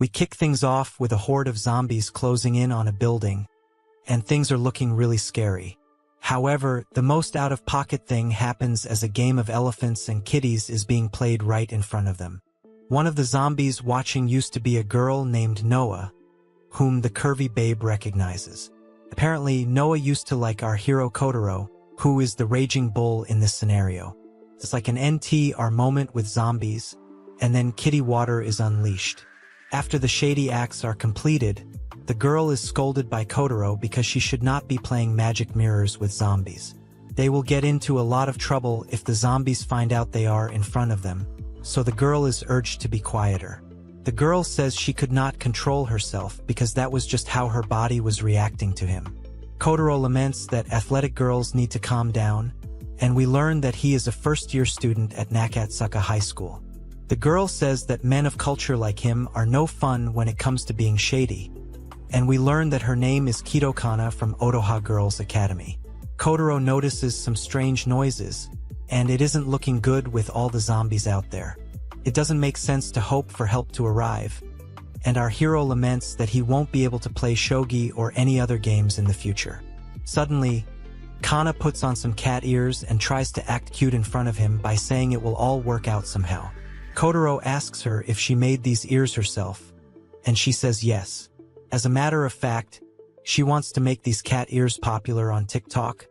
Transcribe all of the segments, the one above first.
We kick things off with a horde of zombies closing in on a building, and things are looking really scary. However, the most out-of-pocket thing happens as a game of elephants and kitties is being played right in front of them. One of the zombies watching used to be a girl named Noah, whom the curvy babe recognizes. Apparently, Noah used to like our hero Kotaro, who is the raging bull in this scenario. It's like an NTR moment with zombies, and then kitty water is unleashed. After the shady acts are completed, the girl is scolded by Kotaro because she should not be playing magic mirrors with zombies. They will get into a lot of trouble if the zombies find out they are in front of them, so the girl is urged to be quieter. The girl says she could not control herself because that was just how her body was reacting to him. Kotaro laments that athletic girls need to calm down, and we learn that he is a first-year student at Nakatsuka High School. The girl says that men of culture like him are no fun when it comes to being shady, and we learn that her name is Kitokana from Otoha Girls Academy. Kotaro notices some strange noises, and it isn't looking good with all the zombies out there. It doesn't make sense to hope for help to arrive, and our hero laments that he won't be able to play shogi or any other games in the future. Suddenly, Kana puts on some cat ears and tries to act cute in front of him by saying it will all work out somehow. Kotaro asks her if she made these ears herself, and she says yes. As a matter of fact, she wants to make these cat ears popular on TikTok,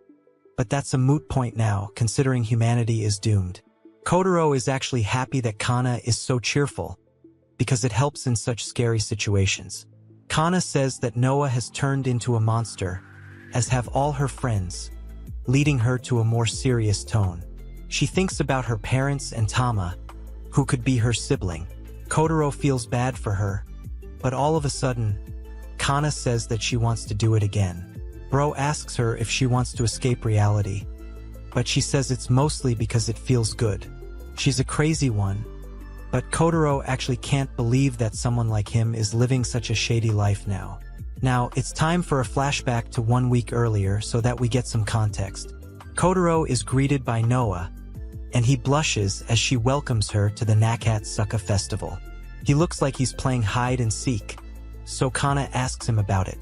but that's a moot point now, considering humanity is doomed. Kotaro is actually happy that Kana is so cheerful, because it helps in such scary situations. Kana says that Noah has turned into a monster, as have all her friends, leading her to a more serious tone. She thinks about her parents and Tama, who could be her sibling. Kotaro feels bad for her, but all of a sudden, Kana says that she wants to do it again. Bro asks her if she wants to escape reality, but she says it's mostly because it feels good. She's a crazy one, but Kotaro actually can't believe that someone like him is living such a shady life now. Now, it's time for a flashback to 1 week earlier so that we get some context. Kotaro is greeted by Noah, and he blushes as she welcomes her to the Nakatsuka festival. He looks like he's playing hide and seek, so Kana asks him about it,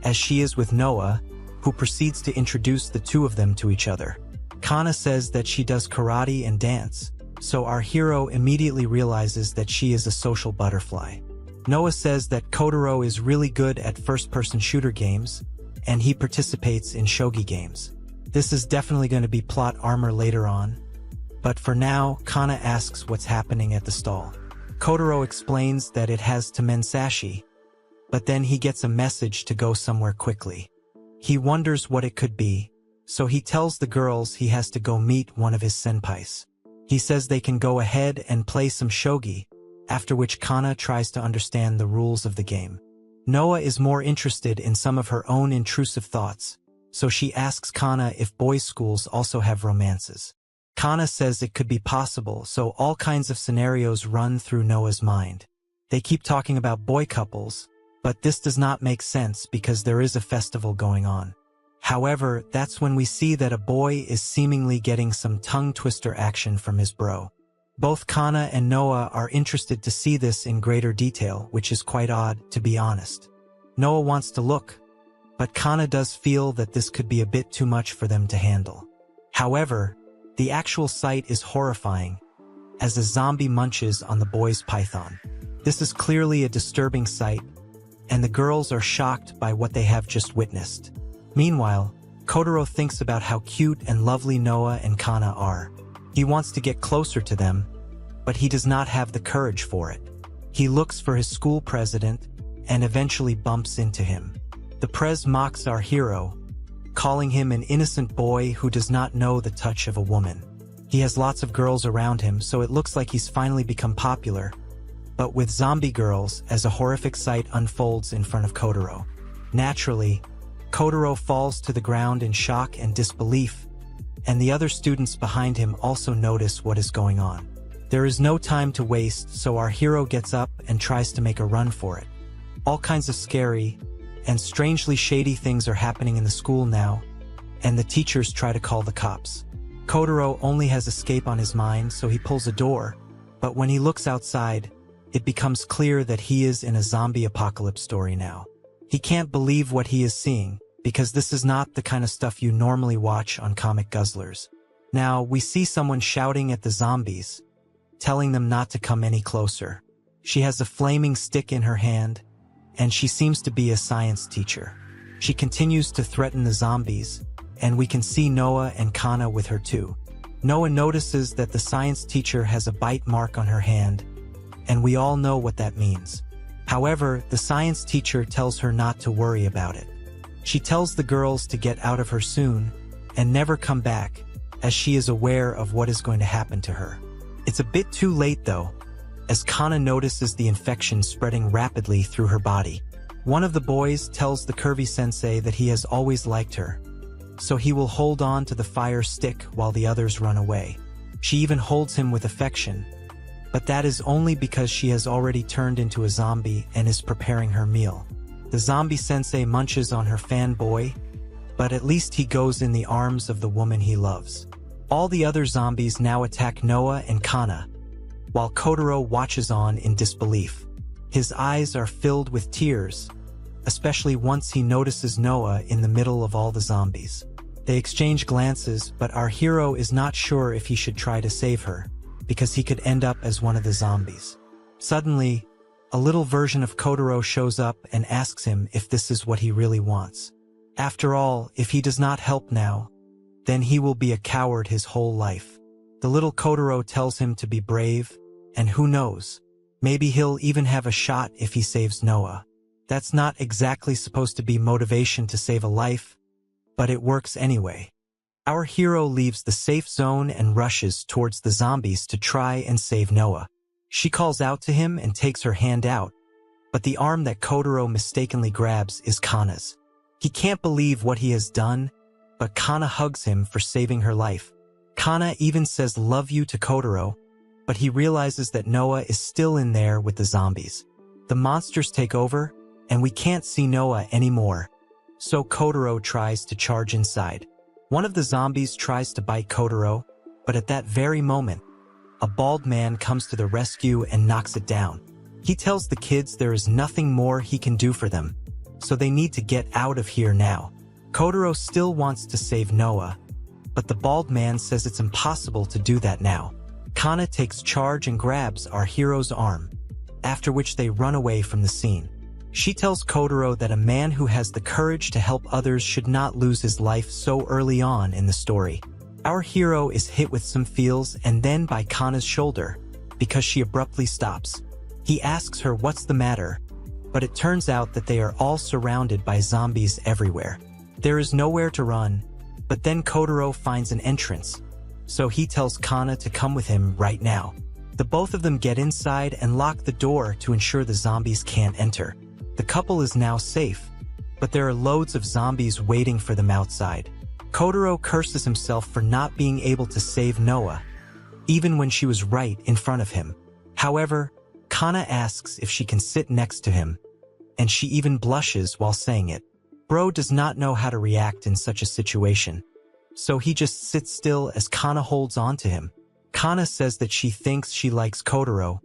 as she is with Noah, who proceeds to introduce the two of them to each other. Kana says that she does karate and dance, so our hero immediately realizes that she is a social butterfly. Noah says that Kotaro is really good at first-person shooter games, and he participates in shogi games. This is definitely going to be plot armor later on, but for now, Kana asks what's happening at the stall. Kotaro explains that it has Temensashi, but then he gets a message to go somewhere quickly. He wonders what it could be, so he tells the girls he has to go meet one of his senpais. He says they can go ahead and play some shogi, after which Kana tries to understand the rules of the game. Noah is more interested in some of her own intrusive thoughts, so she asks Kana if boys' schools also have romances. Kana says it could be possible, so all kinds of scenarios run through Noah's mind. They keep talking about boy couples, but this does not make sense because there is a festival going on. However, that's when we see that a boy is seemingly getting some tongue-twister action from his bro. Both Kana and Noah are interested to see this in greater detail, which is quite odd, to be honest. Noah wants to look, but Kana does feel that this could be a bit too much for them to handle. However, the actual sight is horrifying, as a zombie munches on the boy's python. This is clearly a disturbing sight, and the girls are shocked by what they have just witnessed. Meanwhile, Kotaro thinks about how cute and lovely Noah and Kana are. He wants to get closer to them, but he does not have the courage for it. He looks for his school president and eventually bumps into him. The prez mocks our hero, calling him an innocent boy who does not know the touch of a woman. He has lots of girls around him, so it looks like he's finally become popular, but with zombie girls as a horrific sight unfolds in front of Kotaro. Naturally, Kotaro falls to the ground in shock and disbelief, and the other students behind him also notice what is going on. There is no time to waste, so our hero gets up and tries to make a run for it. All kinds of scary and strangely shady things are happening in the school now, and the teachers try to call the cops. Kotaro only has escape on his mind, so he pulls a door, but when he looks outside, it becomes clear that he is in a zombie apocalypse story now. He can't believe what he is seeing, because this is not the kind of stuff you normally watch on Comic Guzzlers. Now, we see someone shouting at the zombies, telling them not to come any closer. She has a flaming stick in her hand, and she seems to be a science teacher. She continues to threaten the zombies, and we can see Noah and Kana with her too. Noah notices that the science teacher has a bite mark on her hand, and we all know what that means. However, the science teacher tells her not to worry about it. She tells the girls to get out of her soon and never come back, as she is aware of what is going to happen to her. It's a bit too late though, as Kana notices the infection spreading rapidly through her body. One of the boys tells the curvy sensei that he has always liked her, so he will hold on to the fire stick while the others run away. She even holds him with affection, but that is only because she has already turned into a zombie and is preparing her meal. The zombie sensei munches on her fanboy, but at least he goes in the arms of the woman he loves. All the other zombies now attack Noah and Kana, while Kotaro watches on in disbelief. His eyes are filled with tears, especially once he notices Noah in the middle of all the zombies. They exchange glances, but our hero is not sure if he should try to save her, because he could end up as one of the zombies. Suddenly, a little version of Kotaro shows up and asks him if this is what he really wants. After all, if he does not help now, then he will be a coward his whole life. The little Kotaro tells him to be brave, and who knows, maybe he'll even have a shot if he saves Noah. That's not exactly supposed to be motivation to save a life, but it works anyway. Our hero leaves the safe zone and rushes towards the zombies to try and save Noah. She calls out to him and takes her hand out, but the arm that Kotaro mistakenly grabs is Kana's. He can't believe what he has done, but Kana hugs him for saving her life. Kana even says "love you" to Kotaro, but he realizes that Noah is still in there with the zombies. The monsters take over, and we can't see Noah anymore, so Kotaro tries to charge inside. One of the zombies tries to bite Kotaro, but at that very moment, a bald man comes to the rescue and knocks it down. He tells the kids there is nothing more he can do for them, so they need to get out of here now. Kotaro still wants to save Noah, but the bald man says it's impossible to do that now. Kana takes charge and grabs our hero's arm, after which they run away from the scene. She tells Kotaro that a man who has the courage to help others should not lose his life so early on in the story. Our hero is hit with some feels and then by Kana's shoulder, because she abruptly stops. He asks her what's the matter, but it turns out that they are all surrounded by zombies everywhere. There is nowhere to run, but then Kotaro finds an entrance, so he tells Kana to come with him right now. The both of them get inside and lock the door to ensure the zombies can't enter. The couple is now safe, but there are loads of zombies waiting for them outside. Kotaro curses himself for not being able to save Noah, even when she was right in front of him. However, Kana asks if she can sit next to him, and she even blushes while saying it. Bro does not know how to react in such a situation, so he just sits still as Kana holds on to him. Kana says that she thinks she likes Kotaro,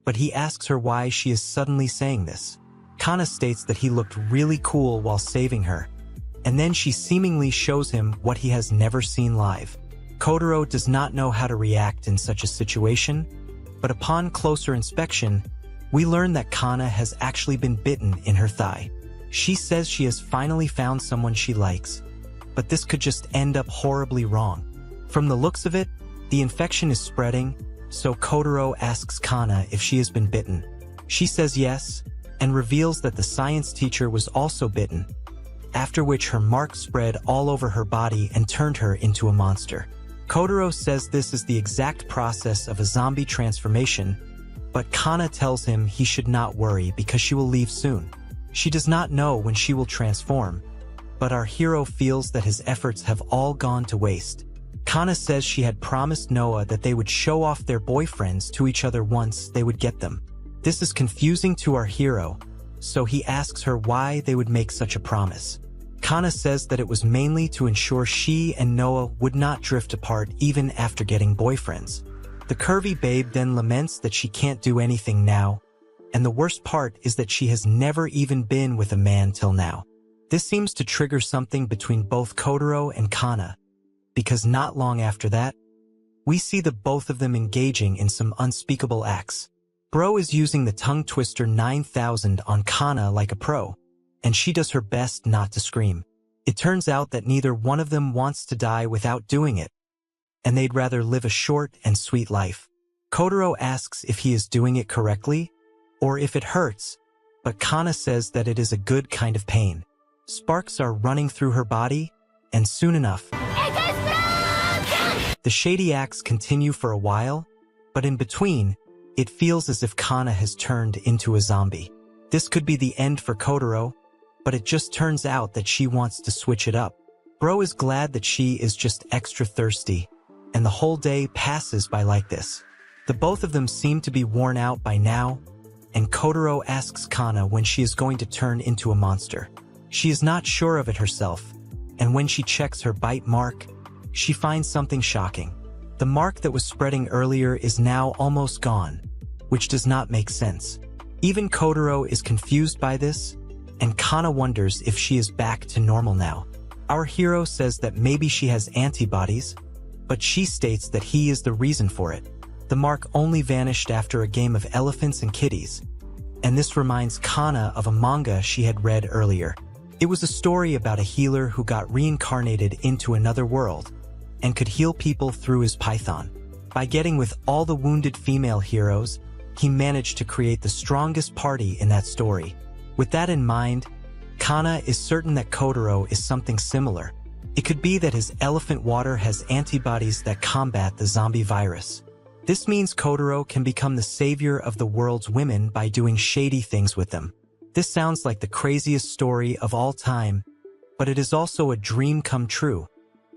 but he asks her why she is suddenly saying this. Kana states that he looked really cool while saving her, and then she seemingly shows him what he has never seen live. Kotaro does not know how to react in such a situation, but upon closer inspection, we learn that Kana has actually been bitten in her thigh. She says she has finally found someone she likes, but this could just end up horribly wrong. From the looks of it, the infection is spreading, so Kotaro asks Kana if she has been bitten. She says yes, and reveals that the science teacher was also bitten, after which her mark spread all over her body and turned her into a monster. Kotaro says this is the exact process of a zombie transformation, but Kana tells him he should not worry because she will leave soon. She does not know when she will transform, but our hero feels that his efforts have all gone to waste. Kana says she had promised Noah that they would show off their boyfriends to each other once they would get them. This is confusing to our hero, so he asks her why they would make such a promise. Kana says that it was mainly to ensure she and Noah would not drift apart even after getting boyfriends. The curvy babe then laments that she can't do anything now, And the worst part is that she has never even been with a man till now. This seems to trigger something between both Kotaro and Kana, because not long after that, we see the both of them engaging in some unspeakable acts. Bro is using the tongue twister 9000 on Kana like a pro, and she does her best not to scream. It turns out that neither one of them wants to die without doing it, and they'd rather live a short and sweet life. Kotaro asks if he is doing it correctly, or if it hurts, but Kana says that it is a good kind of pain. Sparks are running through her body, and soon enough, the shady acts continue for a while, but in between, it feels as if Kana has turned into a zombie. This could be the end for Kotaro, but it just turns out that she wants to switch it up. Bro is glad that she is just extra thirsty, and the whole day passes by like this. The both of them seem to be worn out by now, and Kotaro asks Kana when she is going to turn into a monster. She is not sure of it herself, and when she checks her bite mark, she finds something shocking. The mark that was spreading earlier is now almost gone, which does not make sense. Even Kotaro is confused by this, and Kana wonders if she is back to normal now. Our hero says that maybe she has antibodies, but she states that he is the reason for it. The mark only vanished after a game of elephants and kitties, and this reminds Kana of a manga she had read earlier. It was a story about a healer who got reincarnated into another world and could heal people through his python. By getting with all the wounded female heroes, he managed to create the strongest party in that story. With that in mind, Kana is certain that Kotaro is something similar. It could be that his elephant water has antibodies that combat the zombie virus. This means Kotaro can become the savior of the world's women by doing shady things with them. This sounds like the craziest story of all time, but it is also a dream come true,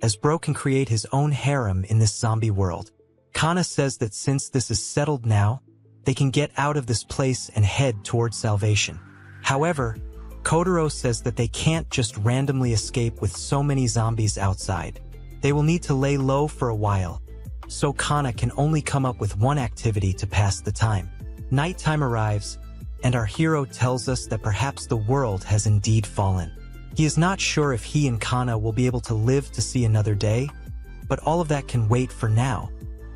as Bro can create his own harem in this zombie world. Kana says that since this is settled now, they can get out of this place and head towards salvation. However, Kotaro says that they can't just randomly escape with so many zombies outside. They will need to lay low for a while, so Kana can only come up with one activity to pass the time. Nighttime arrives, and our hero tells us that perhaps the world has indeed fallen. He is not sure if he and Kana will be able to live to see another day, but all of that can wait for now,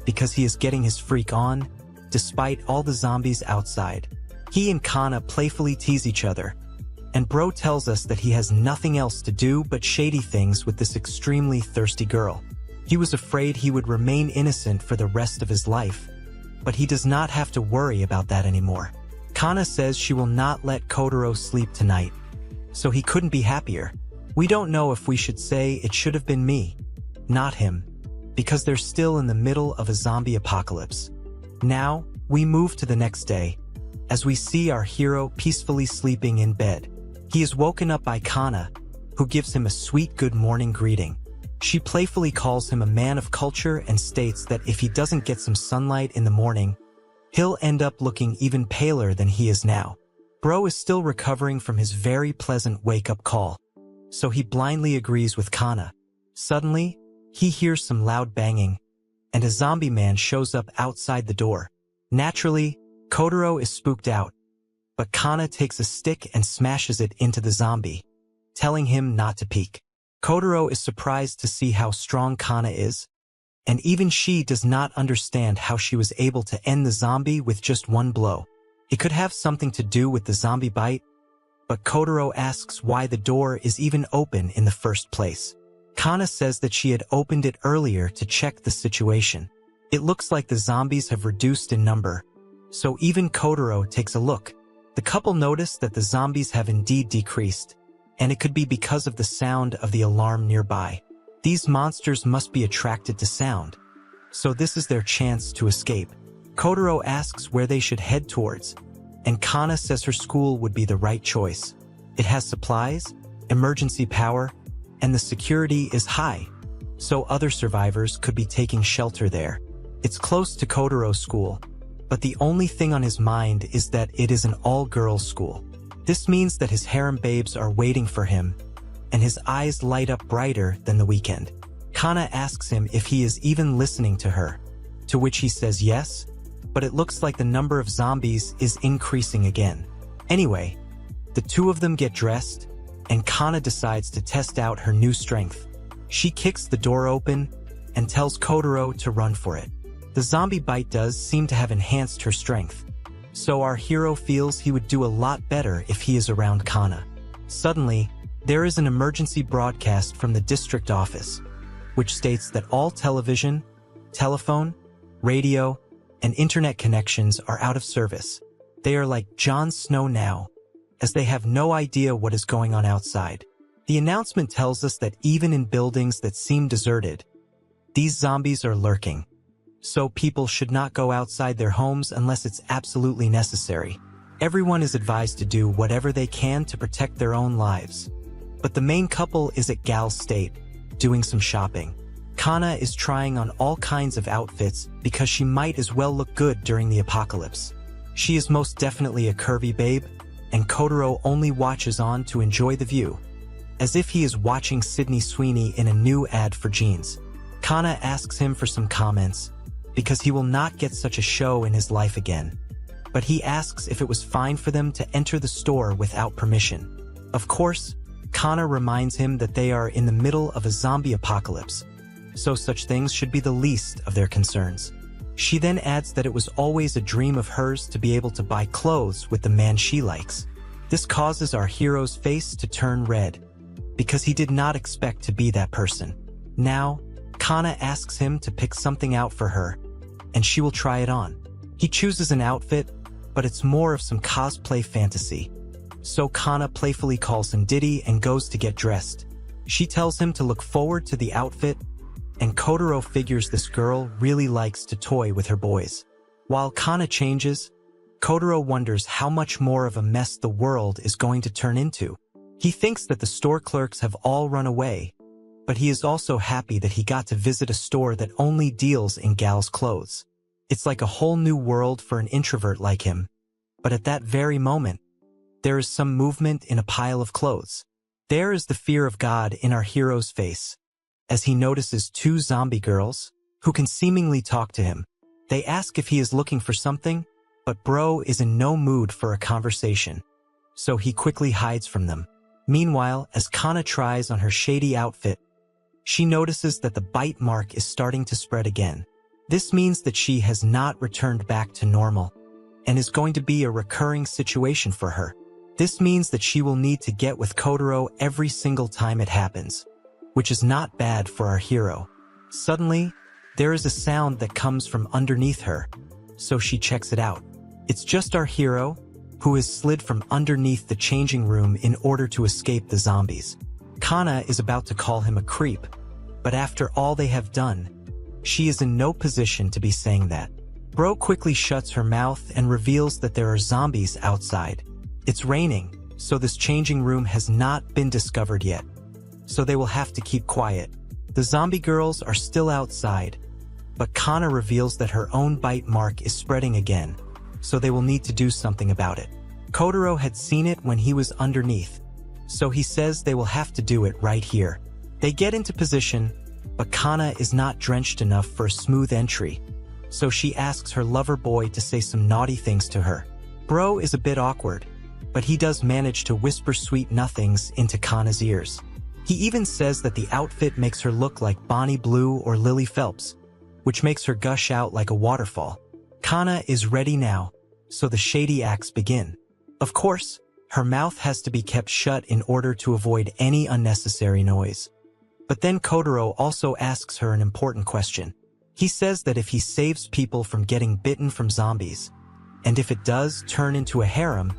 because he is getting his freak on, despite all the zombies outside. He and Kana playfully tease each other, and Bro tells us that he has nothing else to do but shady things with this extremely thirsty girl. He was afraid he would remain innocent for the rest of his life, but he does not have to worry about that anymore. Kana says she will not let Kotaro sleep tonight, so he couldn't be happier. We don't know if we should say it should have been me, not him, because they're still in the middle of a zombie apocalypse. Now, we move to the next day, as we see our hero peacefully sleeping in bed. He is woken up by Kana, who gives him a sweet good morning greeting. She playfully calls him a man of culture and states that if he doesn't get some sunlight in the morning, he'll end up looking even paler than he is now. Bro is still recovering from his very pleasant wake-up call, so he blindly agrees with Kana. Suddenly, he hears some loud banging, and a zombie man shows up outside the door. Naturally, Kotaro is spooked out, but Kana takes a stick and smashes it into the zombie, telling him not to peek. Kotaro is surprised to see how strong Kana is, and even she does not understand how she was able to end the zombie with just one blow. It could have something to do with the zombie bite, but Kotaro asks why the door is even open in the first place. Kana says that she had opened it earlier to check the situation. It looks like the zombies have reduced in number, so even Kotaro takes a look. The couple notice that the zombies have indeed decreased, and it could be because of the sound of the alarm nearby. These monsters must be attracted to sound, so this is their chance to escape. Kotaro asks where they should head towards, and Kana says her school would be the right choice. It has supplies, emergency power, and the security is high, so other survivors could be taking shelter there. It's close to Kotaro's school, but the only thing on his mind is that it is an all-girls school. This means that his harem babes are waiting for him, and his eyes light up brighter than the weekend. Kana asks him if he is even listening to her, to which he says yes, but it looks like the number of zombies is increasing again. Anyway, the two of them get dressed, and Kana decides to test out her new strength. She kicks the door open and tells Kotaro to run for it. The zombie bite does seem to have enhanced her strength, so our hero feels he would do a lot better if he is around Kana. Suddenly, there is an emergency broadcast from the district office, which states that all television, telephone, radio, and internet connections are out of service. They are like Jon Snow now, as they have no idea what is going on outside. The announcement tells us that even in buildings that seem deserted, these zombies are lurking, so people should not go outside their homes unless it's absolutely necessary. Everyone is advised to do whatever they can to protect their own lives. But the main couple is at Gal's State, doing some shopping. Kana is trying on all kinds of outfits because she might as well look good during the apocalypse. She is most definitely a curvy babe, and Kotaro only watches on to enjoy the view, as if he is watching Sydney Sweeney in a new ad for jeans. Kana asks him for some comments, because he will not get such a show in his life again. But he asks if it was fine for them to enter the store without permission. Of course, Kana reminds him that they are in the middle of a zombie apocalypse, so such things should be the least of their concerns. She then adds that it was always a dream of hers to be able to buy clothes with the man she likes. This causes our hero's face to turn red, because he did not expect to be that person. Now, Kana asks him to pick something out for her, and she will try it on. He chooses an outfit, but it's more of some cosplay fantasy. So Kana playfully calls him Diddy and goes to get dressed. She tells him to look forward to the outfit, and Kotaro figures this girl really likes to toy with her boys. While Kana changes, Kotaro wonders how much more of a mess the world is going to turn into. He thinks that the store clerks have all run away, but he is also happy that he got to visit a store that only deals in Gal's clothes. It's like a whole new world for an introvert like him. But at that very moment, there is some movement in a pile of clothes. There is the fear of God in our hero's face, as he notices two zombie girls who can seemingly talk to him. They ask if he is looking for something, but bro is in no mood for a conversation, so he quickly hides from them. Meanwhile, as Kana tries on her shady outfit, she notices that the bite mark is starting to spread again. This means that she has not returned back to normal, and is going to be a recurring situation for her. This means that she will need to get with Kotaro every single time it happens, which is not bad for our hero. Suddenly, there is a sound that comes from underneath her, so she checks it out. It's just our hero, who has slid from underneath the changing room in order to escape the zombies. Kana is about to call him a creep, but after all they have done, she is in no position to be saying that. Bro quickly shuts her mouth and reveals that there are zombies outside. It's raining, so this changing room has not been discovered yet, so they will have to keep quiet. The zombie girls are still outside, but Kana reveals that her own bite mark is spreading again, so they will need to do something about it. Kotaro had seen it when he was underneath, so he says they will have to do it right here. They get into position, but Kana is not drenched enough for a smooth entry, so she asks her lover boy to say some naughty things to her. Bro is a bit awkward, but he does manage to whisper sweet nothings into Kana's ears. He even says that the outfit makes her look like Bonnie Blue or Lily Phelps, which makes her gush out like a waterfall. Kana is ready now, so the shady acts begin. Of course, her mouth has to be kept shut in order to avoid any unnecessary noise. But then Kotaro also asks her an important question. He says that if he saves people from getting bitten from zombies, and if it does turn into a harem,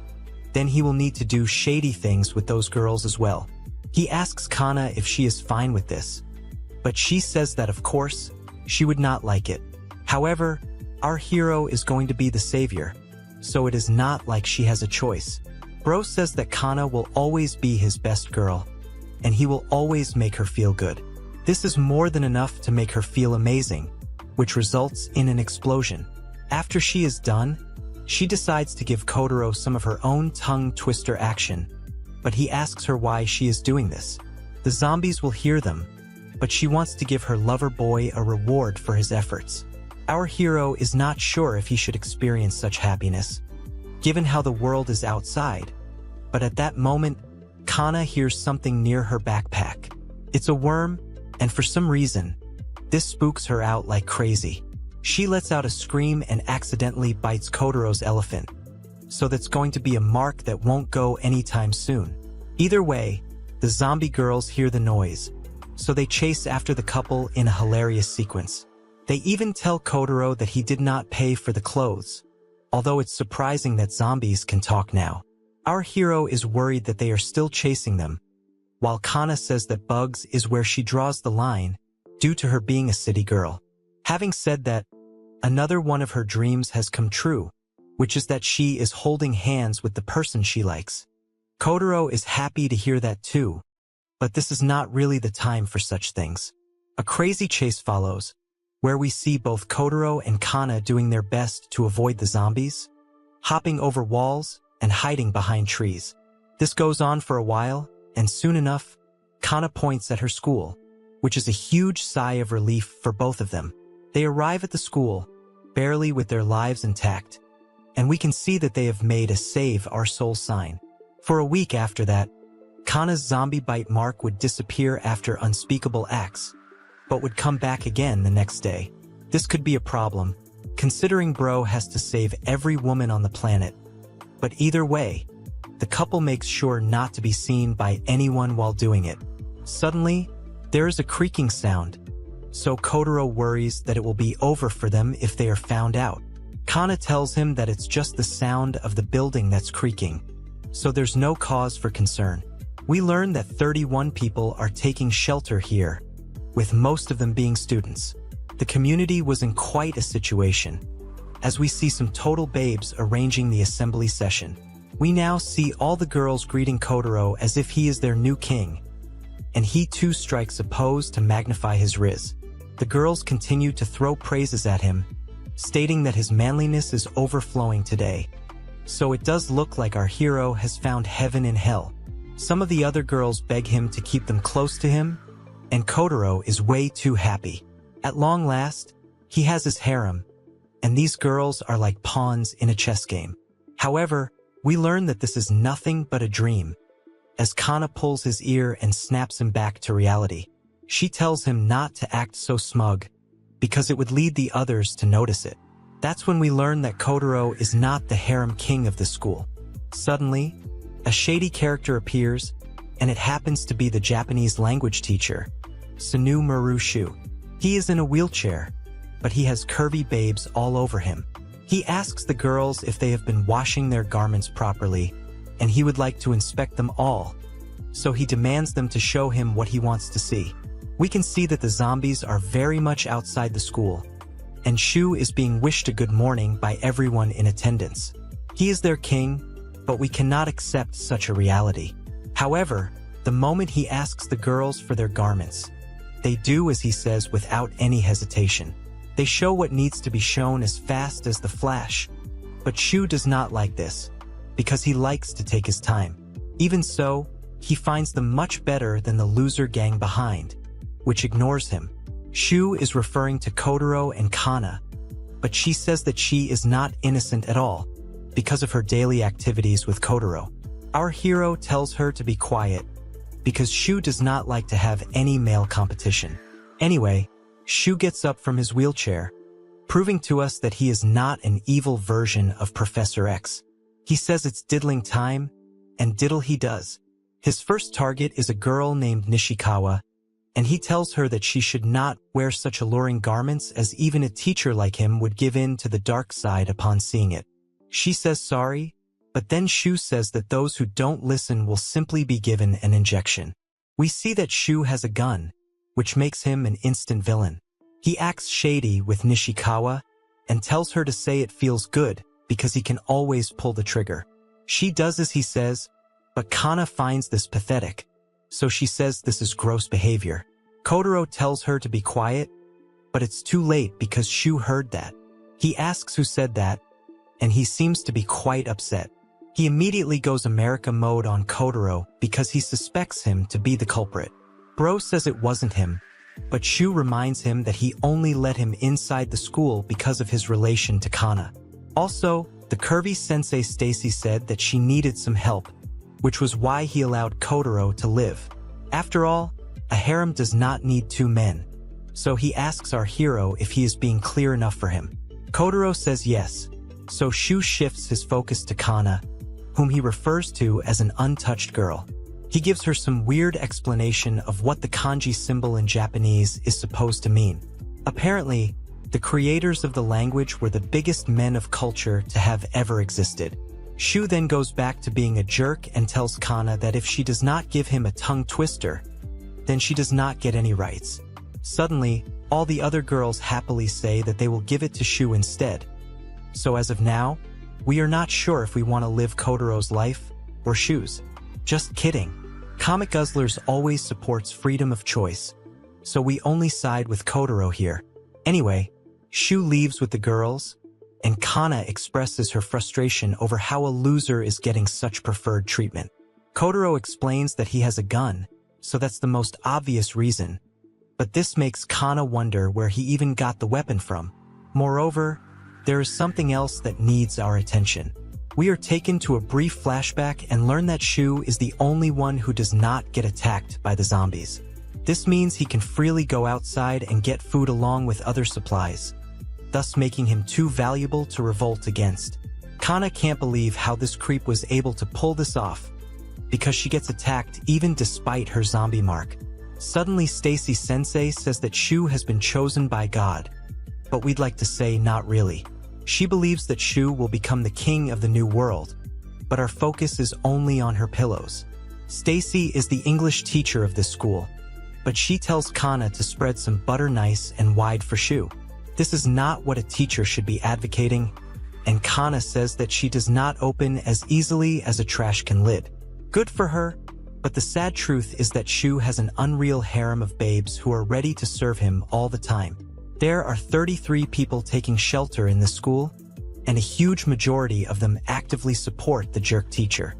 then he will need to do shady things with those girls as well. He asks Kana if she is fine with this, but she says that of course, she would not like it. However, our hero is going to be the savior, so it is not like she has a choice. Bro says that Kana will always be his best girl, and he will always make her feel good. This is more than enough to make her feel amazing, which results in an explosion. After she is done, she decides to give Kotaro some of her own tongue twister action, but he asks her why she is doing this. The zombies will hear them, but she wants to give her lover boy a reward for his efforts. Our hero is not sure if he should experience such happiness, given how the world is outside. But at that moment, Kana hears something near her backpack. It's a worm, and for some reason, this spooks her out like crazy. She lets out a scream and accidentally bites Kotaro's elephant. So that's going to be a mark that won't go anytime soon. Either way, the zombie girls hear the noise, so they chase after the couple in a hilarious sequence. They even tell Kotaro that he did not pay for the clothes, although it's surprising that zombies can talk now. Our hero is worried that they are still chasing them, while Kana says that Bugs is where she draws the line, due to her being a city girl. Having said that, another one of her dreams has come true, which is that she is holding hands with the person she likes. Kotaro is happy to hear that too, but this is not really the time for such things. A crazy chase follows, where we see both Kotaro and Kana doing their best to avoid the zombies, hopping over walls and hiding behind trees. This goes on for a while, and soon enough, Kana points at her school, which is a huge sigh of relief for both of them. They arrive at the school, barely with their lives intact, and we can see that they have made a Save Our Soul sign. For a week after that, Kana's zombie bite mark would disappear after unspeakable acts, but would come back again the next day. This could be a problem, considering Bro has to save every woman on the planet. But either way, the couple makes sure not to be seen by anyone while doing it. Suddenly, there is a creaking sound, so Kotaro worries that it will be over for them if they are found out. Kana tells him that it's just the sound of the building that's creaking, so there's no cause for concern. We learn that 31 people are taking shelter here, with most of them being students. The community was in quite a situation, as we see some total babes arranging the assembly session. We now see all the girls greeting Kotaro as if he is their new king, and he too strikes a pose to magnify his riz. The girls continue to throw praises at him, stating that his manliness is overflowing today. So it does look like our hero has found heaven in hell. Some of the other girls beg him to keep them close to him, and Kotaro is way too happy. At long last, he has his harem, and these girls are like pawns in a chess game. However, we learn that this is nothing but a dream, as Kana pulls his ear and snaps him back to reality. She tells him not to act so smug, because it would lead the others to notice it. That's when we learn that Kotaro is not the harem king of the school. Suddenly, a shady character appears, and it happens to be the Japanese language teacher, Sunu Marushu. He is in a wheelchair, but he has curvy babes all over him. He asks the girls if they have been washing their garments properly, and he would like to inspect them all, so he demands them to show him what he wants to see. We can see that the zombies are very much outside the school, and Shu is being wished a good morning by everyone in attendance. He is their king, but we cannot accept such a reality. However, the moment he asks the girls for their garments, they do as he says without any hesitation. They show what needs to be shown as fast as the flash, but Shu does not like this, because he likes to take his time. Even so, he finds them much better than the loser gang behind, which ignores him. Shu is referring to Kotaro and Kana, but she says that she is not innocent at all, because of her daily activities with Kotaro. Our hero tells her to be quiet, because Shu does not like to have any male competition. Anyway, Shu gets up from his wheelchair, proving to us that he is not an evil version of Professor X. He says it's diddling time, and diddle he does. His first target is a girl named Nishikawa, and he tells her that she should not wear such alluring garments as even a teacher like him would give in to the dark side upon seeing it. She says sorry, but then Shu says that those who don't listen will simply be given an injection. We see that Shu has a gun, which makes him an instant villain. He acts shady with Nishikawa and tells her to say it feels good because he can always pull the trigger. She does as he says, but Kana finds this pathetic, so she says this is gross behavior. Kotaro tells her to be quiet, but it's too late because Shu heard that. He asks who said that, and he seems to be quite upset. He immediately goes America mode on Kotaro because he suspects him to be the culprit. Bro says it wasn't him, but Shu reminds him that he only let him inside the school because of his relation to Kana. Also, the curvy sensei Stacy said that she needed some help, which was why he allowed Kotaro to live. After all, a harem does not need two men, so he asks our hero if he is being clear enough for him. Kotaro says yes, so Shu shifts his focus to Kana, whom he refers to as an untouched girl. He gives her some weird explanation of what the kanji symbol in Japanese is supposed to mean. Apparently, the creators of the language were the biggest men of culture to have ever existed. Shu then goes back to being a jerk and tells Kana that if she does not give him a tongue twister, then she does not get any rights. Suddenly, all the other girls happily say that they will give it to Shu instead. So as of now, we are not sure if we want to live Kotaro's life or Shu's. Just kidding. Comic Guzzlers always supports freedom of choice, so we only side with Kotaro here. Anyway, Shu leaves with the girls, and Kana expresses her frustration over how a loser is getting such preferred treatment. Kotaro explains that he has a gun, so that's the most obvious reason, but this makes Kana wonder where he even got the weapon from. Moreover, there is something else that needs our attention. We are taken to a brief flashback and learn that Shu is the only one who does not get attacked by the zombies. This means he can freely go outside and get food along with other supplies, thus making him too valuable to revolt against. Kana can't believe how this creep was able to pull this off, because she gets attacked even despite her zombie mark. Suddenly Stacy Sensei says that Shu has been chosen by God, but we'd like to say not really. She believes that Shu will become the king of the new world, but our focus is only on her pillows. Stacy is the English teacher of this school, but she tells Kana to spread some butter nice and wide for Shu. This is not what a teacher should be advocating, and Kana says that she does not open as easily as a trash can lid. Good for her, but the sad truth is that Shu has an unreal harem of babes who are ready to serve him all the time. There are 33 people taking shelter in this school, and a huge majority of them actively support the jerk teacher.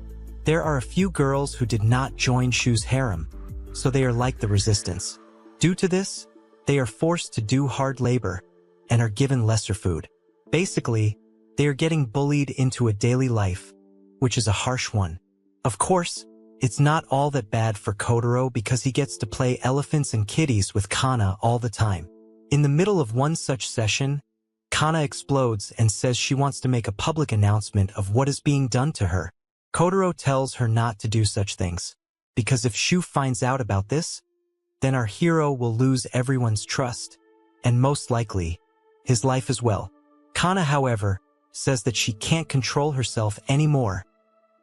There are a few girls who did not join Shu's harem, so they are like the resistance. Due to this, they are forced to do hard labor and are given lesser food. Basically, they are getting bullied into a daily life, which is a harsh one. Of course, it's not all that bad for Kotaro because he gets to play elephants and kitties with Kana all the time. In the middle of one such session, Kana explodes and says she wants to make a public announcement of what is being done to her. Kotaro tells her not to do such things, because if Shu finds out about this, then our hero will lose everyone's trust, and most likely, his life as well. Kana, however, says that she can't control herself anymore,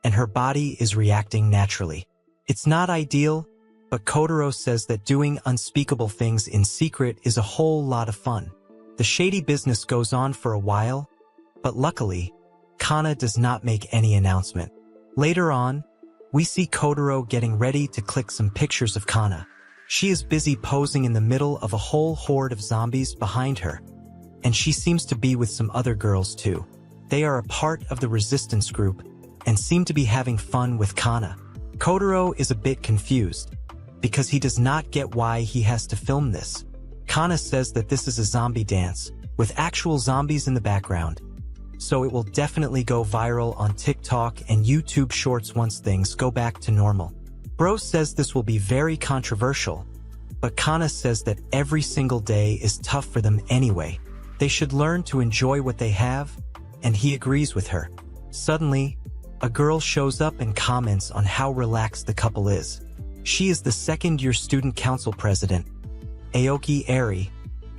and her body is reacting naturally. It's not ideal, but Kotaro says that doing unspeakable things in secret is a whole lot of fun. The shady business goes on for a while, but luckily, Kana does not make any announcement. Later on, we see Kotaro getting ready to click some pictures of Kana. She is busy posing in the middle of a whole horde of zombies behind her, and she seems to be with some other girls too. They are a part of the resistance group and seem to be having fun with Kana. Kotaro is a bit confused, because he does not get why he has to film this. Kana says that this is a zombie dance, with actual zombies in the background, so it will definitely go viral on TikTok and YouTube Shorts once things go back to normal. Bro says this will be very controversial, but Kana says that every single day is tough for them anyway. They should learn to enjoy what they have, and he agrees with her. Suddenly, a girl shows up and comments on how relaxed the couple is. She is the second-year student council president, Aoki Eri,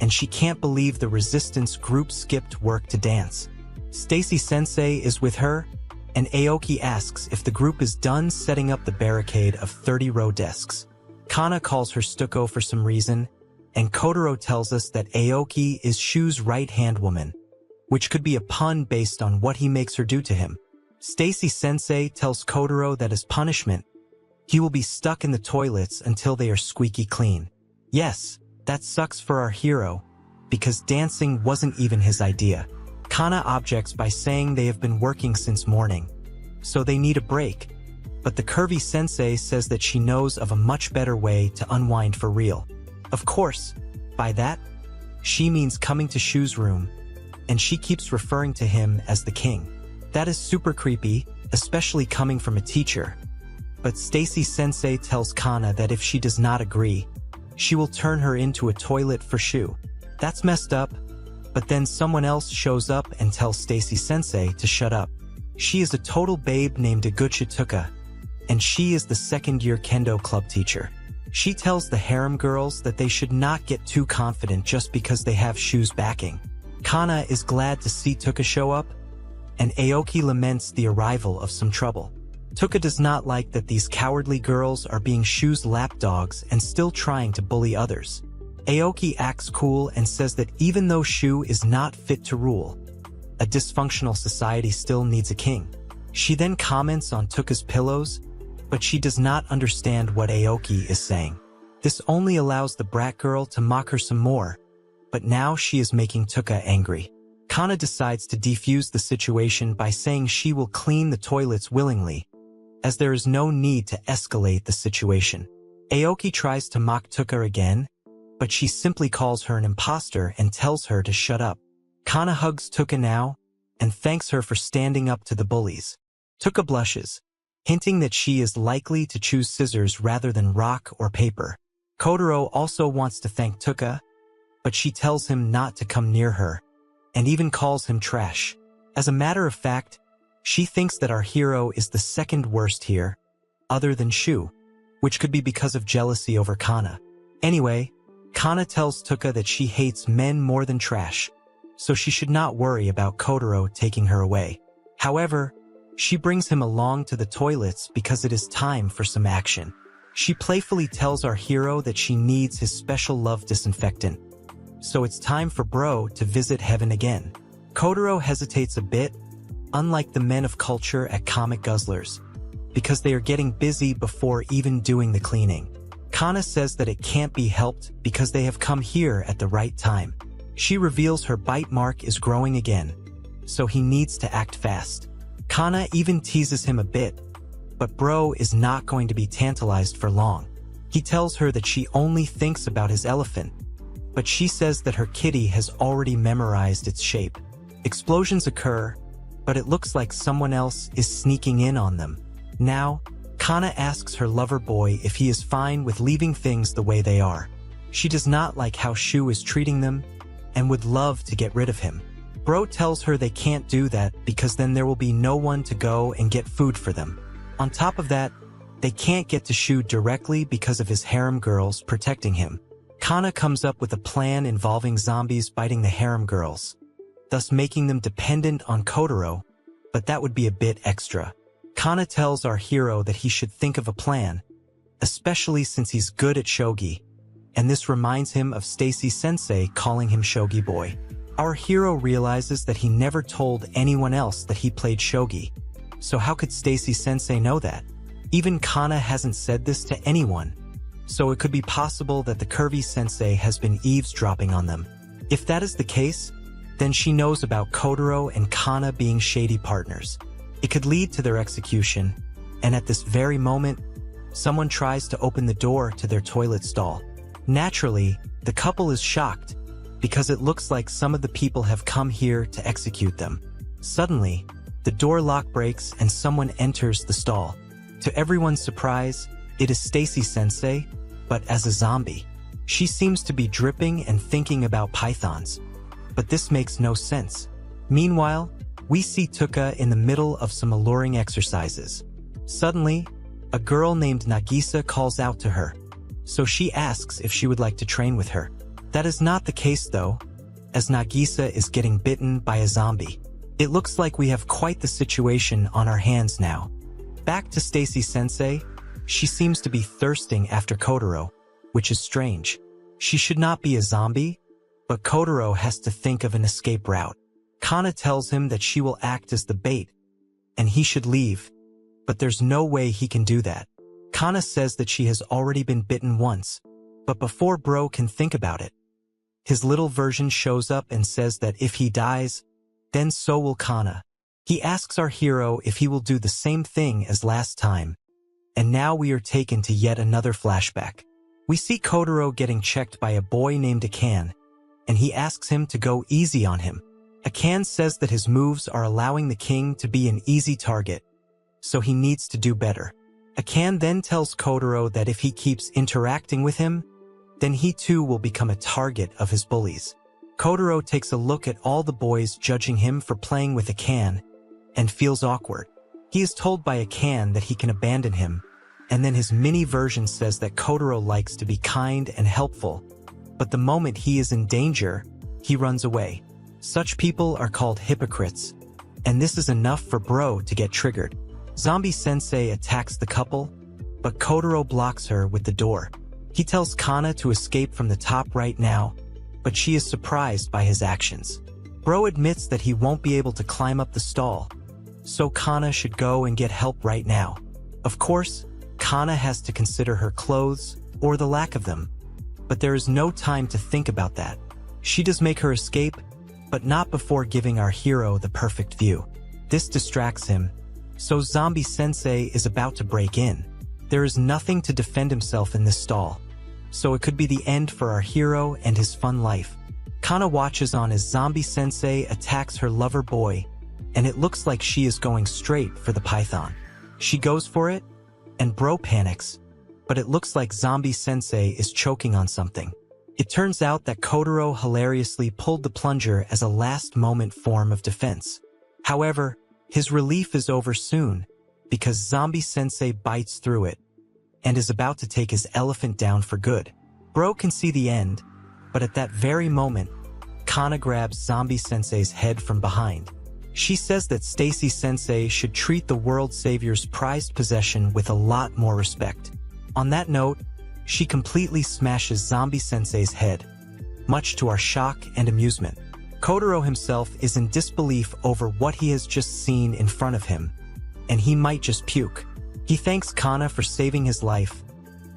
and she can't believe the resistance group skipped work to dance. Stacy Sensei is with her, and Aoki asks if the group is done setting up the barricade of 30-row desks. Kana calls her stucco for some reason, and Kotaro tells us that Aoki is Shu's right-hand woman, which could be a pun based on what he makes her do to him. Stacy Sensei tells Kotaro that as punishment, he will be stuck in the toilets until they are squeaky clean. Yes, that sucks for our hero, because dancing wasn't even his idea. Kana objects by saying they have been working since morning, so they need a break, but the curvy sensei says that she knows of a much better way to unwind for real. Of course, by that, she means coming to Shu's room, and she keeps referring to him as the king. That is super creepy, especially coming from a teacher. But Stacy Sensei tells Kana that if she does not agree, she will turn her into a toilet for Shu. That's messed up, but then someone else shows up and tells Stacy Sensei to shut up. She is a total babe named Iguchi Tuka, and she is the second-year kendo club teacher. She tells the harem girls that they should not get too confident just because they have Shu's backing. Kana is glad to see Tuka show up, and Aoki laments the arrival of some trouble. Tuka does not like that these cowardly girls are being Shu's lapdogs and still trying to bully others. Aoki acts cool and says that even though Shu is not fit to rule, a dysfunctional society still needs a king. She then comments on Tuka's pillows, but she does not understand what Aoki is saying. This only allows the brat girl to mock her some more, but now she is making Tuka angry. Kana decides to defuse the situation by saying she will clean the toilets willingly, as there is no need to escalate the situation. Aoki tries to mock Tuka again, but she simply calls her an imposter and tells her to shut up. Kana hugs Tuka now and thanks her for standing up to the bullies. Tuka blushes, hinting that she is likely to choose scissors rather than rock or paper. Kotaro also wants to thank Tuka, but she tells him not to come near her, and even calls him trash. As a matter of fact, she thinks that our hero is the second worst here, other than Shu, which could be because of jealousy over Kana. Anyway, Kana tells Tuka that she hates men more than trash, so she should not worry about Kotaro taking her away. However, she brings him along to the toilets because it is time for some action. She playfully tells our hero that she needs his special love disinfectant, so it's time for Bro to visit heaven again. Kotaro hesitates a bit, unlike the men of culture at Comic Guzzlers, because they are getting busy before even doing the cleaning. Kana says that it can't be helped because they have come here at the right time. She reveals her bite mark is growing again, so he needs to act fast. Kana even teases him a bit, but Bro is not going to be tantalized for long. He tells her that she only thinks about his elephant, but she says that her kitty has already memorized its shape. Explosions occur, but it looks like someone else is sneaking in on them. Now, Kana asks her lover boy if he is fine with leaving things the way they are. She does not like how Shu is treating them and would love to get rid of him. Bro tells her they can't do that because then there will be no one to go and get food for them. On top of that, they can't get to Shu directly because of his harem girls protecting him. Kana comes up with a plan involving zombies biting the harem girls, thus making them dependent on Kotaro, but that would be a bit extra. Kana tells our hero that he should think of a plan, especially since he's good at shogi, and this reminds him of Stacy Sensei calling him Shogi Boy. Our hero realizes that he never told anyone else that he played shogi, so how could Stacy Sensei know that? Even Kana hasn't said this to anyone, so it could be possible that the curvy sensei has been eavesdropping on them. If that is the case, then she knows about Kotaro and Kana being shady partners. It could lead to their execution, and at this very moment, someone tries to open the door to their toilet stall. Naturally, the couple is shocked, because it looks like some of the people have come here to execute them. Suddenly, the door lock breaks and someone enters the stall. To everyone's surprise, it is Stacy Sensei, but as a zombie. She seems to be dripping and thinking about pythons, but this makes no sense. Meanwhile, we see Tuka in the middle of some alluring exercises. Suddenly, a girl named Nagisa calls out to her, so she asks if she would like to train with her. That is not the case though, as Nagisa is getting bitten by a zombie. It looks like we have quite the situation on our hands now. Back to Stacy Sensei, she seems to be thirsting after Kotaro, which is strange. She should not be a zombie, but Kotaro has to think of an escape route. Kana tells him that she will act as the bait, and he should leave, but there's no way he can do that. Kana says that she has already been bitten once, but before Bro can think about it, his little version shows up and says that if he dies, then so will Kana. He asks our hero if he will do the same thing as last time, and now we are taken to yet another flashback. We see Kotaro getting checked by a boy named Akan, and he asks him to go easy on him. Akan says that his moves are allowing the king to be an easy target, so he needs to do better. Akan then tells Kotaro that if he keeps interacting with him, then he too will become a target of his bullies. Kotaro takes a look at all the boys judging him for playing with Akan and feels awkward. He is told by Akan that he can abandon him, and then his mini version says that Kotaro likes to be kind and helpful, but the moment he is in danger, he runs away. Such people are called hypocrites, and this is enough for Bro to get triggered. Zombie Sensei attacks the couple, but Kotaro blocks her with the door. He tells Kana to escape from the top right now, but she is surprised by his actions. Bro admits that he won't be able to climb up the stall, so Kana should go and get help right now. Of course, Kana has to consider her clothes, or the lack of them, but there is no time to think about that. She does make her escape, but not before giving our hero the perfect view. This distracts him, so Zombie Sensei is about to break in. There is nothing to defend himself in this stall, so it could be the end for our hero and his fun life. Kana watches on as Zombie Sensei attacks her lover boy, and it looks like she is going straight for the python. She goes for it, and Bro panics, but it looks like Zombie Sensei is choking on something. It turns out that Kotaro hilariously pulled the plunger as a last-moment form of defense. However, his relief is over soon, because Zombie Sensei bites through it, and is about to take his elephant down for good. Bro can see the end, but at that very moment, Kana grabs Zombie Sensei's head from behind. She says that Stacy Sensei should treat the world savior's prized possession with a lot more respect. On that note, she completely smashes Zombie Sensei's head, much to our shock and amusement. Kotaro himself is in disbelief over what he has just seen in front of him, and he might just puke. He thanks Kana for saving his life,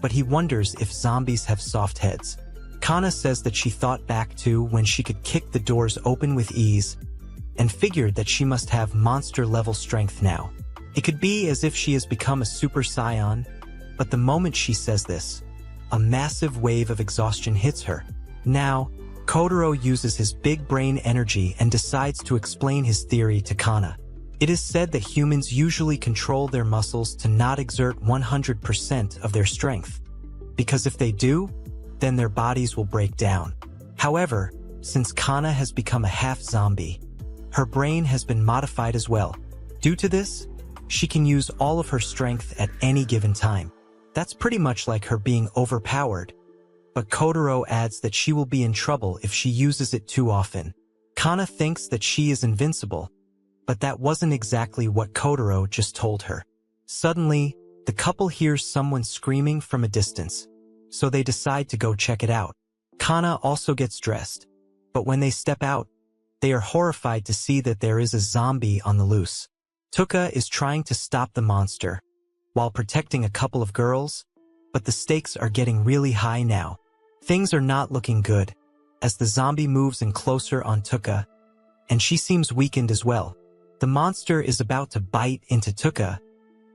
but he wonders if zombies have soft heads. Kana says that she thought back to when she could kick the doors open with ease, and figured that she must have monster-level strength now. It could be as if she has become a Super Saiyan, but the moment she says this, a massive wave of exhaustion hits her. Now, Kotaro uses his big brain energy and decides to explain his theory to Kana. It is said that humans usually control their muscles to not exert 100% of their strength, because if they do, then their bodies will break down. However, since Kana has become a half-zombie, her brain has been modified as well. Due to this, she can use all of her strength at any given time. That's pretty much like her being overpowered, but Kotaro adds that she will be in trouble if she uses it too often. Kana thinks that she is invincible, but that wasn't exactly what Kotaro just told her. Suddenly, the couple hears someone screaming from a distance, so they decide to go check it out. Kana also gets dressed, but when they step out, they are horrified to see that there is a zombie on the loose. Tuka is trying to stop the monster, while protecting a couple of girls, but the stakes are getting really high now. Things are not looking good, as the zombie moves in closer on Tuka, and she seems weakened as well. The monster is about to bite into Tuka,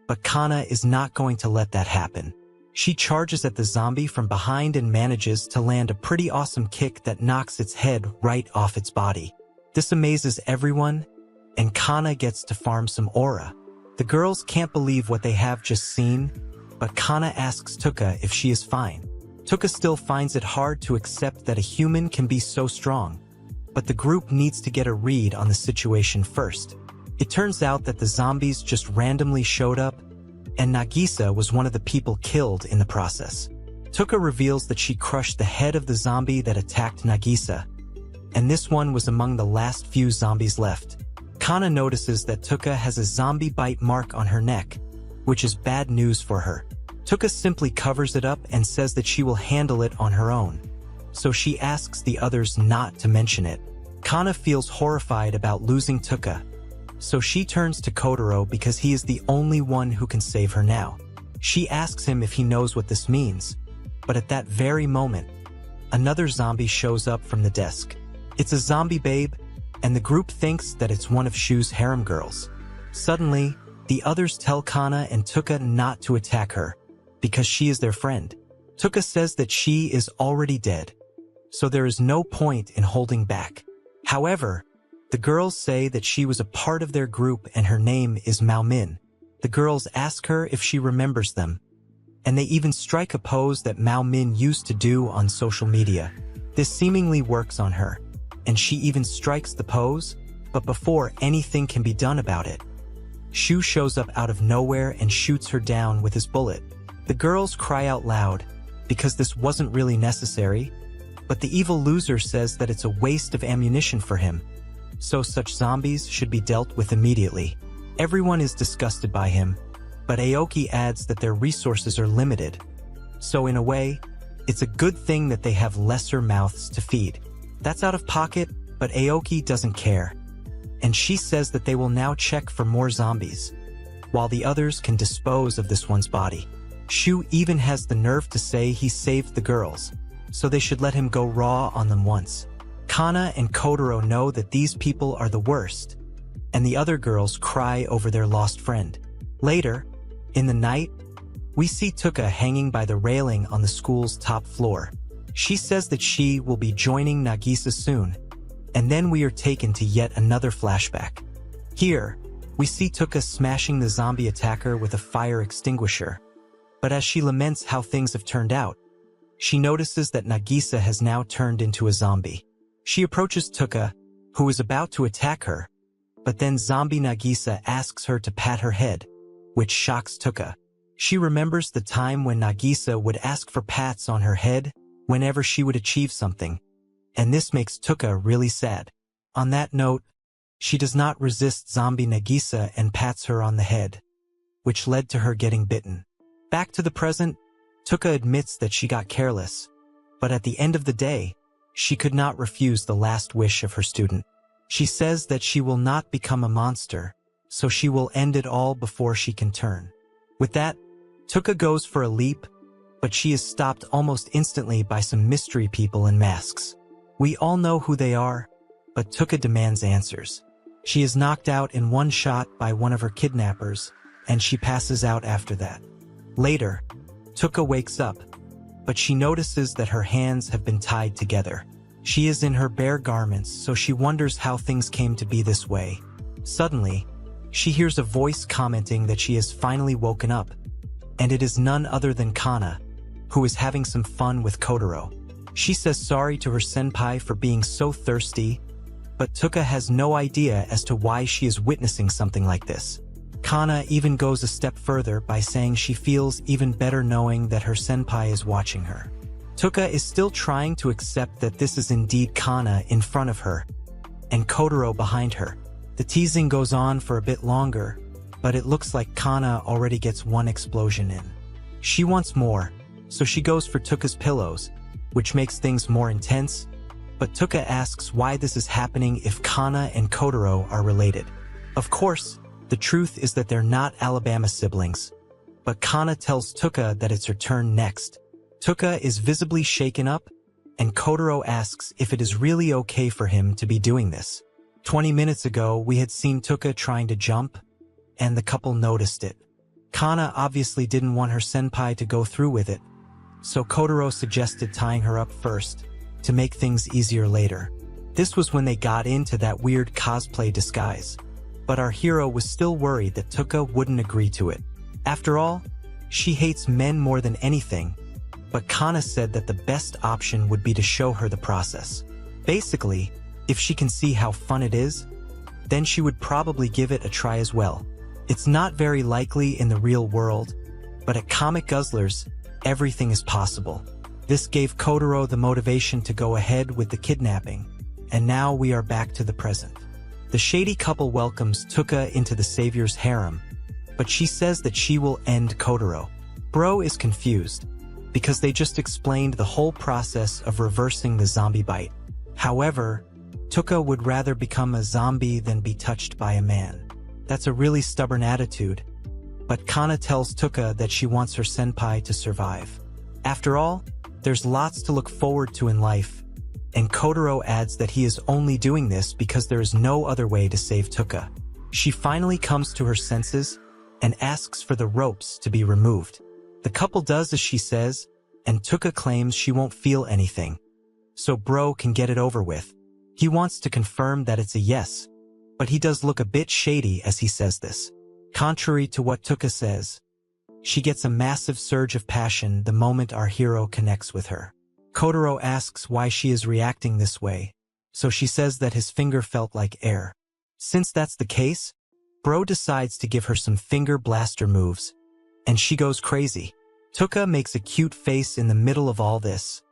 but Kana is not going to let that happen. She charges at the zombie from behind and manages to land a pretty awesome kick that knocks its head right off its body. This amazes everyone, and Kana gets to farm some aura. The girls can't believe what they have just seen, but Kana asks Tuka if she is fine. Tuka still finds it hard to accept that a human can be so strong, but the group needs to get a read on the situation first. It turns out that the zombies just randomly showed up, and Nagisa was one of the people killed in the process. Tuka reveals that she crushed the head of the zombie that attacked Nagisa, and this one was among the last few zombies left. Kana notices that Tuka has a zombie bite mark on her neck, which is bad news for her. Tuka simply covers it up and says that she will handle it on her own, so she asks the others not to mention it. Kana feels horrified about losing Tuka, so she turns to Kotaro because he is the only one who can save her now. She asks him if he knows what this means, but at that very moment, another zombie shows up from the desk. It's a zombie babe, and the group thinks that it's one of Shu's harem girls. Suddenly, the others tell Kana and Tuka not to attack her, because she is their friend. Tuka says that she is already dead, so there is no point in holding back. However, the girls say that she was a part of their group and her name is Mao Min. The girls ask her if she remembers them, and they even strike a pose that Mao Min used to do on social media. This seemingly works on her, and she even strikes the pose, but before anything can be done about it, Shu shows up out of nowhere and shoots her down with his bullet. The girls cry out loud, because this wasn't really necessary, but the evil loser says that it's a waste of ammunition for him, so such zombies should be dealt with immediately. Everyone is disgusted by him, but Aoki adds that their resources are limited, so in a way, it's a good thing that they have lesser mouths to feed. That's out of pocket, but Aoki doesn't care, and she says that they will now check for more zombies, while the others can dispose of this one's body. Shu even has the nerve to say he saved the girls, so they should let him go raw on them once. Kana and Kotaro know that these people are the worst, and the other girls cry over their lost friend. Later, in the night, we see Tuka hanging by the railing on the school's top floor. She says that she will be joining Nagisa soon, and then we are taken to yet another flashback. Here, we see Tuka smashing the zombie attacker with a fire extinguisher, but as she laments how things have turned out, she notices that Nagisa has now turned into a zombie. She approaches Tuka, who is about to attack her, but then zombie Nagisa asks her to pat her head, which shocks Tuka. She remembers the time when Nagisa would ask for pats on her head whenever she would achieve something, and this makes Tuka really sad. On that note, she does not resist zombie Nagisa and pats her on the head, which led to her getting bitten. Back to the present, Tuka admits that she got careless, but at the end of the day, she could not refuse the last wish of her student. She says that she will not become a monster, so she will end it all before she can turn. With that, Tuka goes for a leap, but she is stopped almost instantly by some mystery people in masks. We all know who they are, but Tuka demands answers. She is knocked out in one shot by one of her kidnappers, and she passes out after that. Later, Tuka wakes up, but she notices that her hands have been tied together. She is in her bare garments, so she wonders how things came to be this way. Suddenly, she hears a voice commenting that she has finally woken up, and it is none other than Kana, who is having some fun with Kotaro. She says sorry to her senpai for being so thirsty, but Tuka has no idea as to why she is witnessing something like this. Kana even goes a step further by saying she feels even better knowing that her senpai is watching her. Tuka is still trying to accept that this is indeed Kana in front of her, and Kotaro behind her. The teasing goes on for a bit longer, but it looks like Kana already gets one explosion in. She wants more, so she goes for Tuka's pillows, which makes things more intense, but Tuka asks why this is happening if Kana and Kotaro are related. Of course, the truth is that they're not Alabama siblings, but Kana tells Tuka that it's her turn next. Tuka is visibly shaken up, and Kotaro asks if it is really okay for him to be doing this. 20 minutes ago, we had seen Tuka trying to jump, and the couple noticed it. Kana obviously didn't want her senpai to go through with it, so Kotaro suggested tying her up first, to make things easier later. This was when they got into that weird cosplay disguise, but our hero was still worried that Tuka wouldn't agree to it. After all, she hates men more than anything, but Kana said that the best option would be to show her the process. Basically, if she can see how fun it is, then she would probably give it a try as well. It's not very likely in the real world, but at Comic Guzzlers, everything is possible. This gave Kotaro the motivation to go ahead with the kidnapping, and now we are back to the present. The shady couple welcomes Tuka into the Savior's harem, but she says that she will end Kotaro. Bro is confused, because they just explained the whole process of reversing the zombie bite. However, Tuka would rather become a zombie than be touched by a man. That's a really stubborn attitude, but Kana tells Tuka that she wants her senpai to survive. After all, there's lots to look forward to in life, and Kotaro adds that he is only doing this because there is no other way to save Tuka. She finally comes to her senses and asks for the ropes to be removed. The couple does as she says, and Tuka claims she won't feel anything, so Bro can get it over with. He wants to confirm that it's a yes, but he does look a bit shady as he says this. Contrary to what Tuka says, she gets a massive surge of passion the moment our hero connects with her. Kotaro asks why she is reacting this way, so she says that his finger felt like air. Since that's the case, Bro decides to give her some finger blaster moves, and she goes crazy. Tuka makes a cute face in the middle of all this,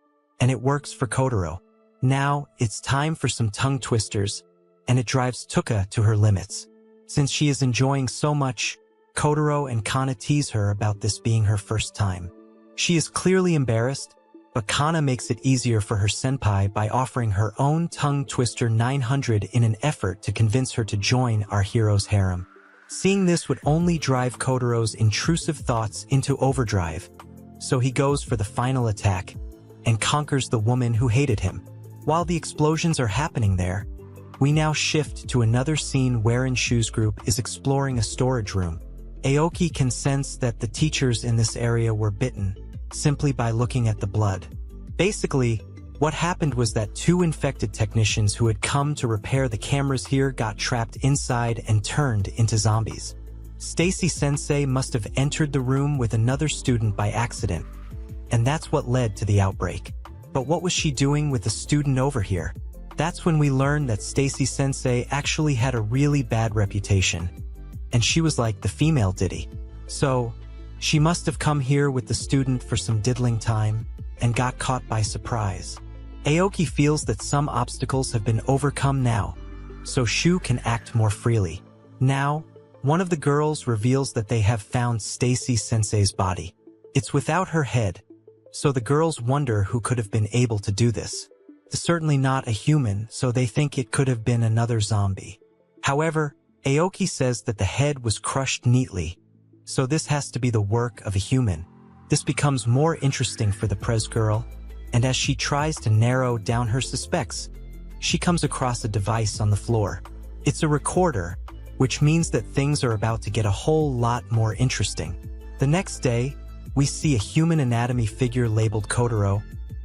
and it works for Kotaro. Now, it's time for some tongue twisters, and it drives Tuka to her limits. Since she is enjoying so much, Kotaro and Kana tease her about this being her first time. She is clearly embarrassed, but Kana makes it easier for her senpai by offering her own tongue twister 900 in an effort to convince her to join our hero's harem. Seeing this would only drive Kotaro's intrusive thoughts into overdrive, so he goes for the final attack and conquers the woman who hated him. While the explosions are happening there, we now shift to another scene wherein Shu's group is exploring a storage room. Aoki can sense that the teachers in this area were bitten, simply by looking at the blood. Basically, what happened was that two infected technicians who had come to repair the cameras here got trapped inside and turned into zombies. Stacy-sensei must have entered the room with another student by accident, and that's what led to the outbreak. But what was she doing with the student over here? That's when we learned that Stacy-sensei actually had a really bad reputation, and she was like the female Diddy. So, she must have come here with the student for some diddling time and got caught by surprise. Aoki feels that some obstacles have been overcome now, so Shu can act more freely. Now, one of the girls reveals that they have found Stacy-sensei's body. It's without her head, so the girls wonder who could have been able to do this. It's certainly not a human, so they think it could have been another zombie. However, Aoki says that the head was crushed neatly, so this has to be the work of a human. This becomes more interesting for the Prez girl, and as she tries to narrow down her suspects, she comes across a device on the floor. It's a recorder, which means that things are about to get a whole lot more interesting. The next day, we see a human anatomy figure labeled Kotaro,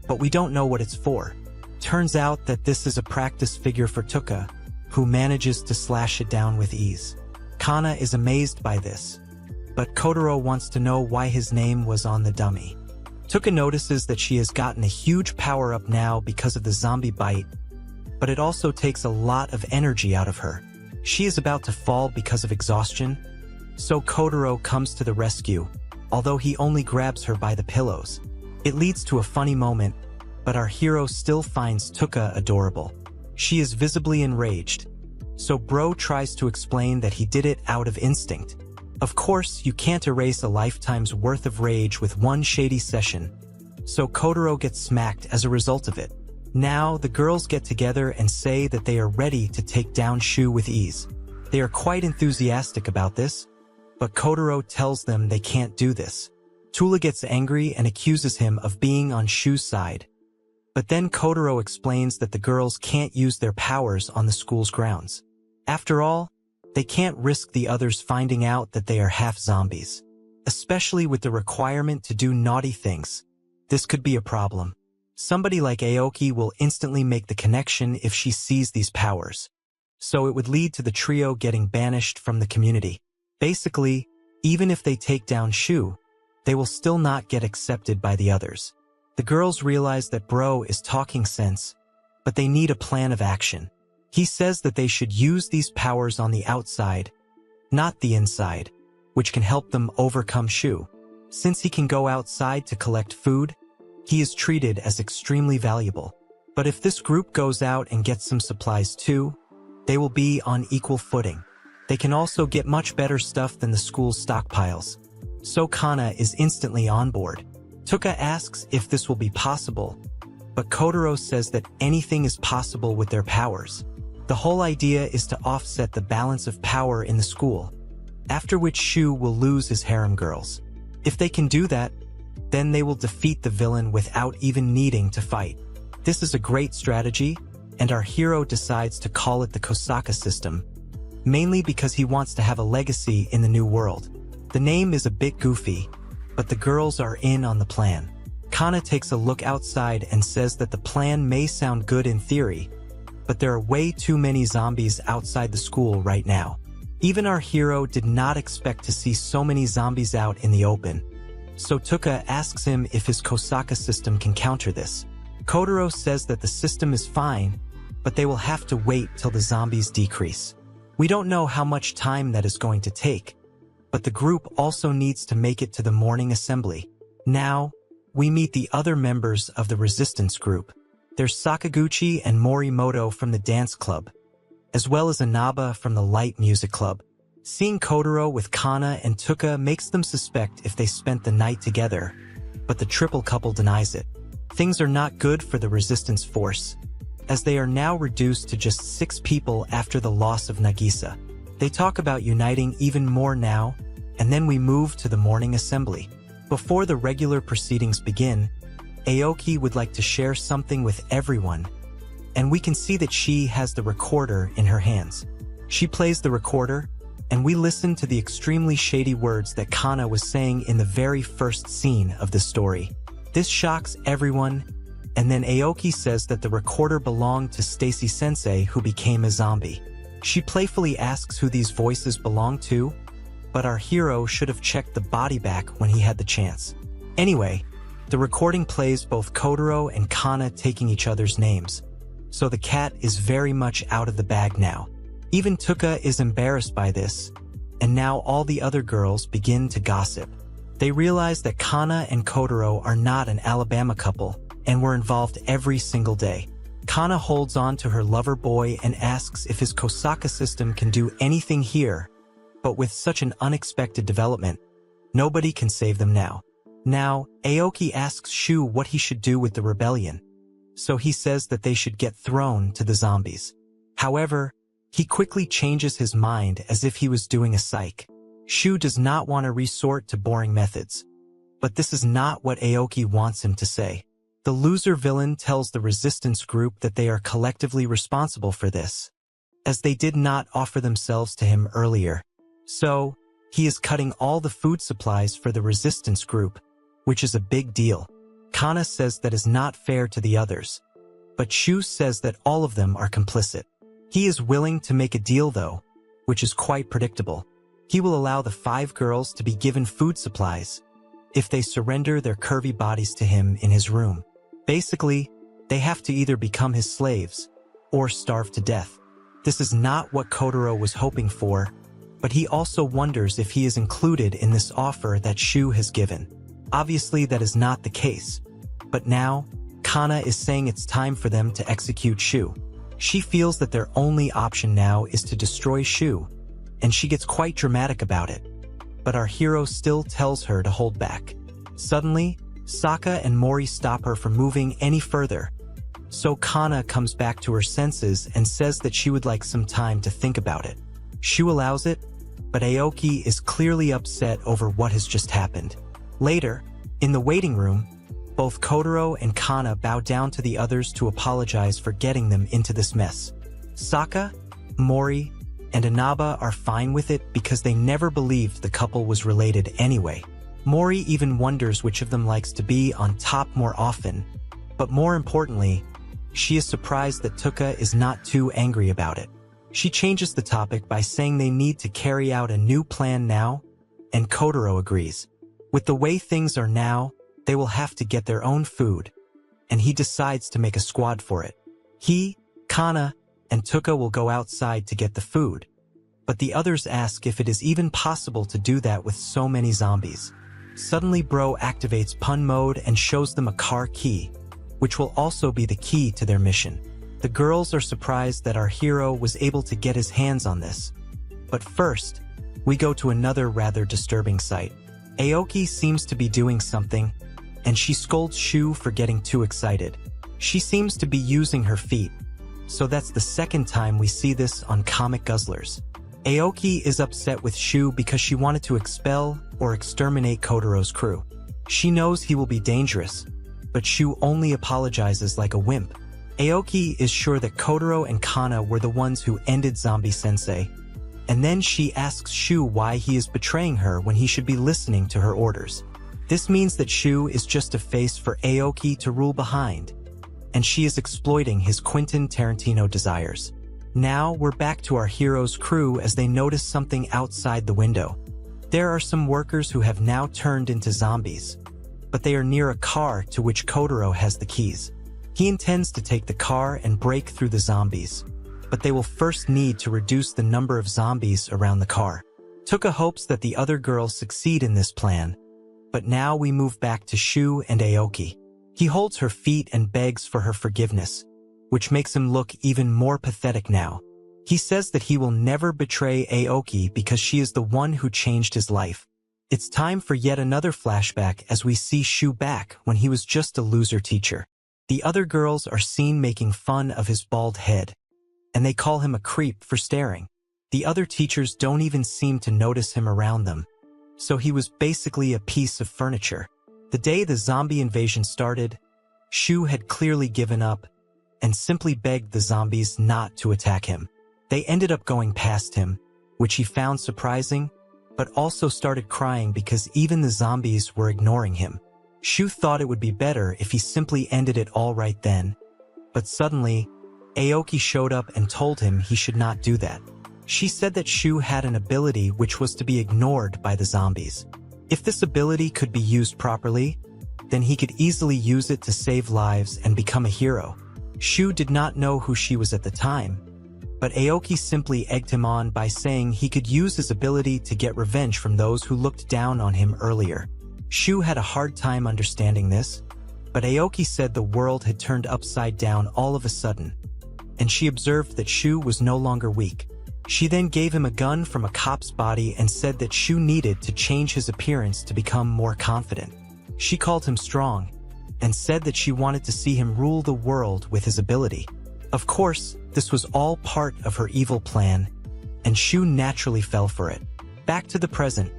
but we don't know what it's for. Turns out that this is a practice figure for Tuka, who manages to slash it down with ease. Kana is amazed by this, but Kotaro wants to know why his name was on the dummy. Tuka notices that she has gotten a huge power-up now because of the zombie bite, but it also takes a lot of energy out of her. She is about to fall because of exhaustion, so Kotaro comes to the rescue, although he only grabs her by the pillows. It leads to a funny moment, but our hero still finds Tuka adorable. She is visibly enraged, so Bro tries to explain that he did it out of instinct. Of course, you can't erase a lifetime's worth of rage with one shady session, so Kotaro gets smacked as a result of it. Now, the girls get together and say that they are ready to take down Shu with ease. They are quite enthusiastic about this, but Kotaro tells them they can't do this. Tula gets angry and accuses him of being on Shu's side. But then Kotaro explains that the girls can't use their powers on the school's grounds. After all, they can't risk the others finding out that they are half zombies. Especially with the requirement to do naughty things, this could be a problem. Somebody like Aoki will instantly make the connection if she sees these powers. So it would lead to the trio getting banished from the community. Basically, even if they take down Shu, they will still not get accepted by the others. The girls realize that Bro is talking sense, but they need a plan of action. He says that they should use these powers on the outside, not the inside, which can help them overcome Shu. Since he can go outside to collect food, he is treated as extremely valuable. But if this group goes out and gets some supplies too, they will be on equal footing. They can also get much better stuff than the school's stockpiles. So Kana is instantly on board. Tuka asks if this will be possible, but Kotaro says that anything is possible with their powers. The whole idea is to offset the balance of power in the school, after which Shu will lose his harem girls. If they can do that, then they will defeat the villain without even needing to fight. This is a great strategy, and our hero decides to call it the Kosaka system, mainly because he wants to have a legacy in the new world. The name is a bit goofy, but the girls are in on the plan. Kana takes a look outside and says that the plan may sound good in theory, but there are way too many zombies outside the school right now. Even our hero did not expect to see so many zombies out in the open. So Tuka asks him if his Kosaka system can counter this. Kotaro says that the system is fine, but they will have to wait till the zombies decrease. We don't know how much time that is going to take, but the group also needs to make it to the morning assembly. Now, we meet the other members of the resistance group. There's Sakaguchi and Morimoto from the dance club, as well as Inaba from the light music club. Seeing Kotaro with Kana and Tuka makes them suspect if they spent the night together, but the triple couple denies it. Things are not good for the resistance force, as they are now reduced to just 6 people after the loss of Nagisa. They talk about uniting even more now, and then we move to the morning assembly. Before the regular proceedings begin, Aoki would like to share something with everyone, and we can see that she has the recorder in her hands. She plays the recorder, and we listen to the extremely shady words that Kana was saying in the very first scene of the story. This shocks everyone, and then Aoki says that the recorder belonged to Stacy Sensei, who became a zombie. She playfully asks who these voices belong to, but our hero should have checked the body back when he had the chance. Anyway, the recording plays both Kotaro and Kana taking each other's names, so the cat is very much out of the bag now. Even Tuka is embarrassed by this, and now all the other girls begin to gossip. They realize that Kana and Kotaro are not an Alabama couple, and were involved every single day. Kana holds on to her lover boy and asks if his Kosaka system can do anything here, but with such an unexpected development, nobody can save them now. Now, Aoki asks Shu what he should do with the rebellion, so he says that they should get thrown to the zombies. However, he quickly changes his mind as if he was doing a psych. Shu does not want to resort to boring methods, but this is not what Aoki wants him to say. The loser villain tells the resistance group that they are collectively responsible for this, as they did not offer themselves to him earlier. So, he is cutting all the food supplies for the resistance group, which is a big deal. Kana says that is not fair to the others, but Shu says that all of them are complicit. He is willing to make a deal though, which is quite predictable. He will allow the 5 girls to be given food supplies if they surrender their curvy bodies to him in his room. Basically, they have to either become his slaves or starve to death. This is not what Kotaro was hoping for, but he also wonders if he is included in this offer that Shu has given. Obviously, that is not the case, but now, Kana is saying it's time for them to execute Shu. She feels that their only option now is to destroy Shu, and she gets quite dramatic about it. But our hero still tells her to hold back. Suddenly, Saka and Mori stop her from moving any further, so Kana comes back to her senses and says that she would like some time to think about it. Shu allows it, but Aoki is clearly upset over what has just happened. Later, in the waiting room, both Kotaro and Kana bow down to the others to apologize for getting them into this mess. Saka, Mori, and Inaba are fine with it because they never believed the couple was related anyway. Mori even wonders which of them likes to be on top more often, but more importantly, she is surprised that Tuka is not too angry about it. She changes the topic by saying they need to carry out a new plan now, and Kotaro agrees. With the way things are now, they will have to get their own food, and he decides to make a squad for it. He, Kana, and Tuka will go outside to get the food, but the others ask if it is even possible to do that with so many zombies. Suddenly Bro activates pun mode and shows them a car key, which will also be the key to their mission. The girls are surprised that our hero was able to get his hands on this. But first, we go to another rather disturbing sight. Aoki seems to be doing something, and she scolds Shu for getting too excited. She seems to be using her feet, so that's the second time we see this on Comic Guzzlers. Aoki is upset with Shu because she wanted to expel or exterminate Kotaro's crew. She knows he will be dangerous, but Shu only apologizes like a wimp. Aoki is sure that Kotaro and Kana were the ones who ended Zombie Sensei, and then she asks Shu why he is betraying her when he should be listening to her orders. This means that Shu is just a face for Aoki to rule behind, and she is exploiting his Quentin Tarantino desires. Now we're back to our hero's crew as they notice something outside the window. There are some workers who have now turned into zombies, but they are near a car to which Kotaro has the keys. He intends to take the car and break through the zombies, but they will first need to reduce the number of zombies around the car. Tuka hopes that the other girls succeed in this plan, but now we move back to Shu and Aoki. He holds her feet and begs for her forgiveness, which makes him look even more pathetic now. He says that he will never betray Aoki because she is the one who changed his life. It's time for yet another flashback as we see Shu back when he was just a loser teacher. The other girls are seen making fun of his bald head, and they call him a creep for staring. The other teachers don't even seem to notice him around them, so he was basically a piece of furniture. The day the zombie invasion started, Shu had clearly given up and simply begged the zombies not to attack him. They ended up going past him, which he found surprising, but also started crying because even the zombies were ignoring him. Shu thought it would be better if he simply ended it all right then, but suddenly, Aoki showed up and told him he should not do that. She said that Shu had an ability which was to be ignored by the zombies. If this ability could be used properly, then he could easily use it to save lives and become a hero. Shu did not know who she was at the time, but Aoki simply egged him on by saying he could use his ability to get revenge from those who looked down on him earlier. Shu had a hard time understanding this, but Aoki said the world had turned upside down all of a sudden, and she observed that Shu was no longer weak. She then gave him a gun from a cop's body and said that Shu needed to change his appearance to become more confident. She called him strong, and said that she wanted to see him rule the world with his ability. Of course, this was all part of her evil plan, and Shu naturally fell for it. Back to the present,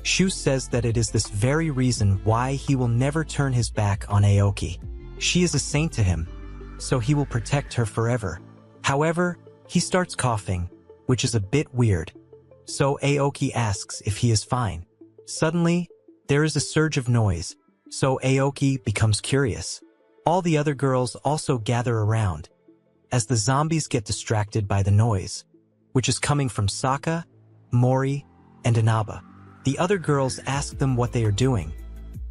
Shu says that it is this very reason why he will never turn his back on Aoki. She is a saint to him, so he will protect her forever. However, he starts coughing, which is a bit weird, so Aoki asks if he is fine. Suddenly, there is a surge of noise, so Aoki becomes curious. All the other girls also gather around, as the zombies get distracted by the noise, which is coming from Saka, Mori, and Inaba. The other girls ask them what they are doing,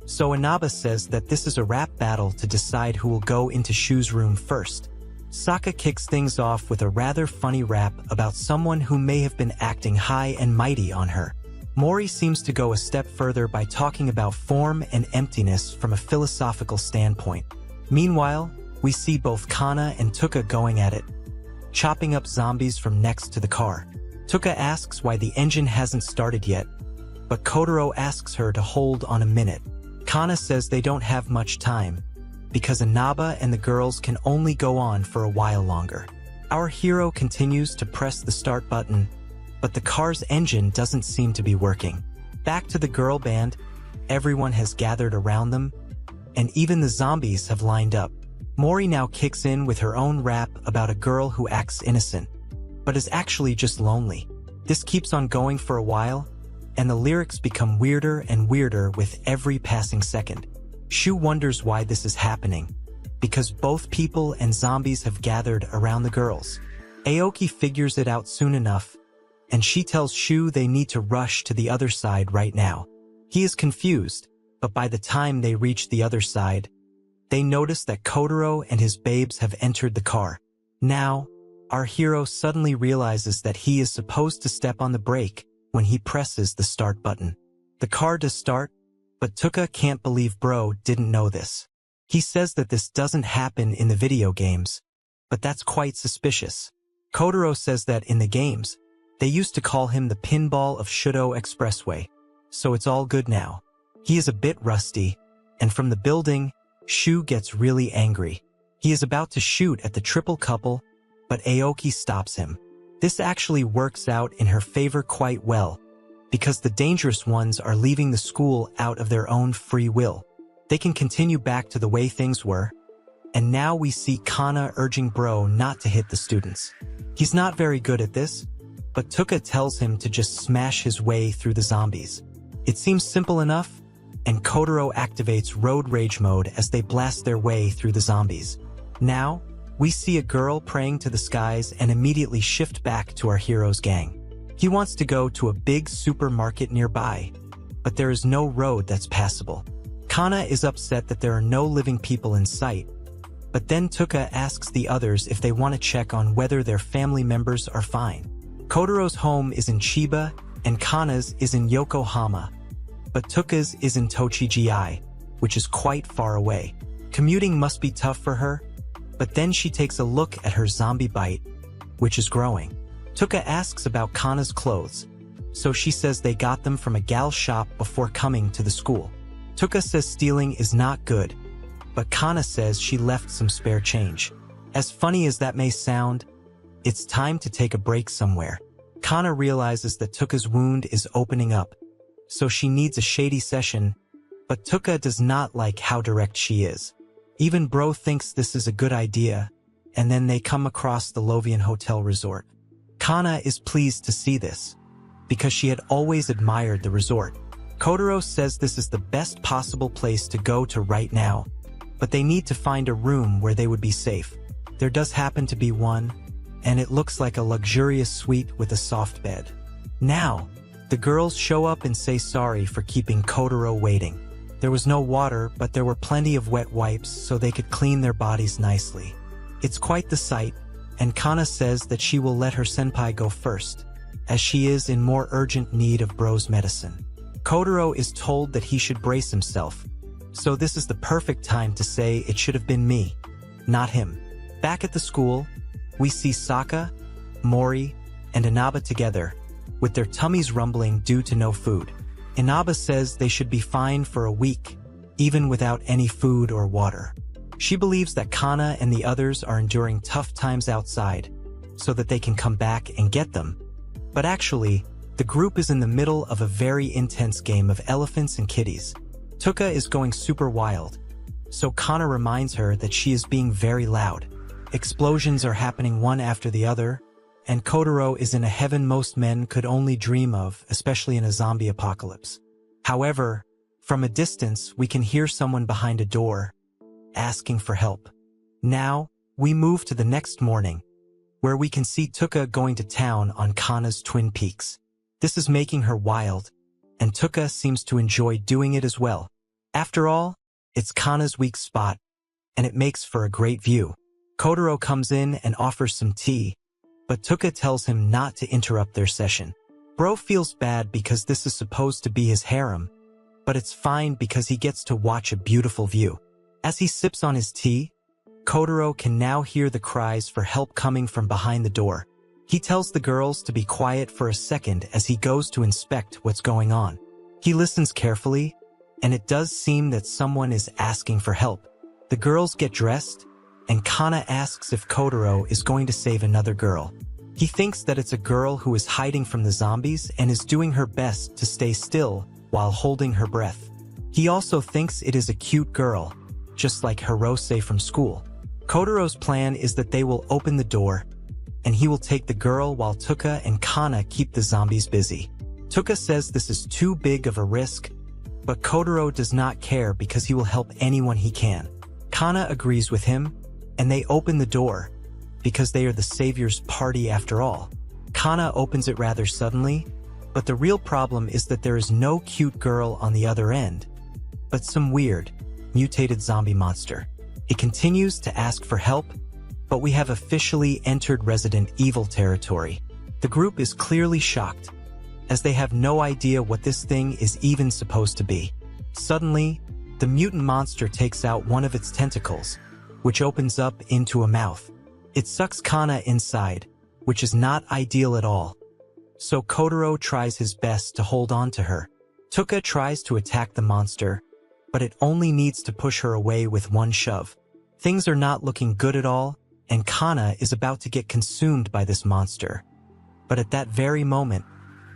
so Inaba says that this is a rap battle to decide who will go into Shu's room first. Saka kicks things off with a rather funny rap about someone who may have been acting high and mighty on her. Mori seems to go a step further by talking about form and emptiness from a philosophical standpoint. Meanwhile, we see both Kana and Tuka going at it, chopping up zombies from next to the car. Tuka asks why the engine hasn't started yet, but Kotaro asks her to hold on a minute. Kana says they don't have much time, because Inaba and the girls can only go on for a while longer. Our hero continues to press the start button, but the car's engine doesn't seem to be working. Back to the girl band, everyone has gathered around them, and even the zombies have lined up. Mori now kicks in with her own rap about a girl who acts innocent, but is actually just lonely. This keeps on going for a while, and the lyrics become weirder and weirder with every passing second. Shu wonders why this is happening, because both people and zombies have gathered around the girls. Aoki figures it out soon enough, and she tells Shu they need to rush to the other side right now. He is confused, but by the time they reach the other side, they notice that Kotaro and his babes have entered the car. Now, our hero suddenly realizes that he is supposed to step on the brake when he presses the start button. The car does start, but Tuka can't believe bro didn't know this. He says that this doesn't happen in the video games, but that's quite suspicious. Kotaro says that in the games, they used to call him the pinball of Shudo Expressway, so it's all good now. He is a bit rusty, and from the building, Shu gets really angry. He is about to shoot at the triple couple, but Aoki stops him. This actually works out in her favor quite well, because the dangerous ones are leaving the school out of their own free will. They can continue back to the way things were, and now we see Kana urging bro not to hit the students. He's not very good at this, but Tuka tells him to just smash his way through the zombies. It seems simple enough, and Kotaro activates road rage mode as they blast their way through the zombies. Now, we see a girl praying to the skies and immediately shift back to our hero's gang. He wants to go to a big supermarket nearby, but there is no road that's passable. Kana is upset that there are no living people in sight, but then Tuka asks the others if they want to check on whether their family members are fine. Kotaro's home is in Chiba, and Kana's is in Yokohama, but Tuka's is in Tochigi, which is quite far away. Commuting must be tough for her, but then she takes a look at her zombie bite, which is growing. Tuka asks about Kana's clothes, so she says they got them from a gal shop before coming to the school. Tuka says stealing is not good, but Kana says she left some spare change. As funny as that may sound, it's time to take a break somewhere. Kana realizes that Tuka's wound is opening up, so she needs a shady session, but Tuka does not like how direct she is. Even Bro thinks this is a good idea, and then they come across the Lovian Hotel Resort. Kana is pleased to see this, because she had always admired the resort. Kotaro says this is the best possible place to go to right now, but they need to find a room where they would be safe. There does happen to be one, and it looks like a luxurious suite with a soft bed. Now, the girls show up and say sorry for keeping Kotaro waiting. There was no water, but there were plenty of wet wipes so they could clean their bodies nicely. It's quite the sight, and Kana says that she will let her senpai go first, as she is in more urgent need of Bro's medicine. Kotaro is told that he should brace himself, so this is the perfect time to say it should have been me, not him. Back at the school, we see Saka, Mori, and Inaba together, with their tummies rumbling due to no food. Inaba says they should be fine for a week, even without any food or water. She believes that Kana and the others are enduring tough times outside, so that they can come back and get them. But actually, the group is in the middle of a very intense game of elephants and kitties. Tuka is going super wild, so Kana reminds her that she is being very loud. Explosions are happening one after the other, and Kotaro is in a heaven most men could only dream of, especially in a zombie apocalypse. However, from a distance, we can hear someone behind a door, asking for help. Now, we move to the next morning, where we can see Tuka going to town on Kana's Twin Peaks. This is making her wild, and Tuka seems to enjoy doing it as well. After all, it's Kana's weak spot, and it makes for a great view. Kotaro comes in and offers some tea, but Tuka tells him not to interrupt their session. Bro feels bad because this is supposed to be his harem, but it's fine because he gets to watch a beautiful view. As he sips on his tea, Kotaro can now hear the cries for help coming from behind the door. He tells the girls to be quiet for a second as he goes to inspect what's going on. He listens carefully, and it does seem that someone is asking for help. The girls get dressed, and Kana asks if Kotaro is going to save another girl. He thinks that it's a girl who is hiding from the zombies and is doing her best to stay still while holding her breath. He also thinks it is a cute girl, just like Hirose from school. Kotaro's plan is that they will open the door, and he will take the girl while Tuka and Kana keep the zombies busy. Tuka says this is too big of a risk, but Kotaro does not care because he will help anyone he can. Kana agrees with him, and they open the door, because they are the savior's party after all. Kana opens it rather suddenly, but the real problem is that there is no cute girl on the other end, but some weird, mutated zombie monster. It continues to ask for help, but we have officially entered Resident Evil territory. The group is clearly shocked, as they have no idea what this thing is even supposed to be. Suddenly, the mutant monster takes out one of its tentacles, which opens up into a mouth. It sucks Kana inside, which is not ideal at all. So Kotaro tries his best to hold on to her. Tuka tries to attack the monster, but it only needs to push her away with one shove. Things are not looking good at all, and Kana is about to get consumed by this monster. But at that very moment,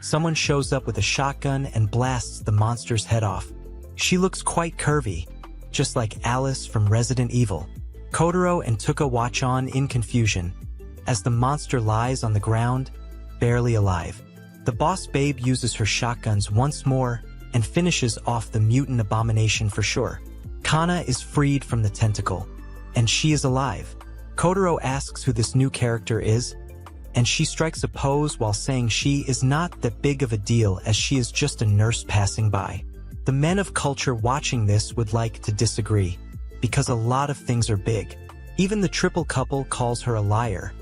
someone shows up with a shotgun and blasts the monster's head off. She looks quite curvy, just like Alice from Resident Evil. Kotaro and Tuka watch on in confusion, as the monster lies on the ground, barely alive. The boss babe uses her shotguns once more, and finishes off the mutant abomination for sure. Kana is freed from the tentacle, and she is alive. Kotaro asks who this new character is, and she strikes a pose while saying she is not that big of a deal as she is just a nurse passing by. The men of culture watching this would like to disagree, because a lot of things are big. Even the triple couple calls her a liar,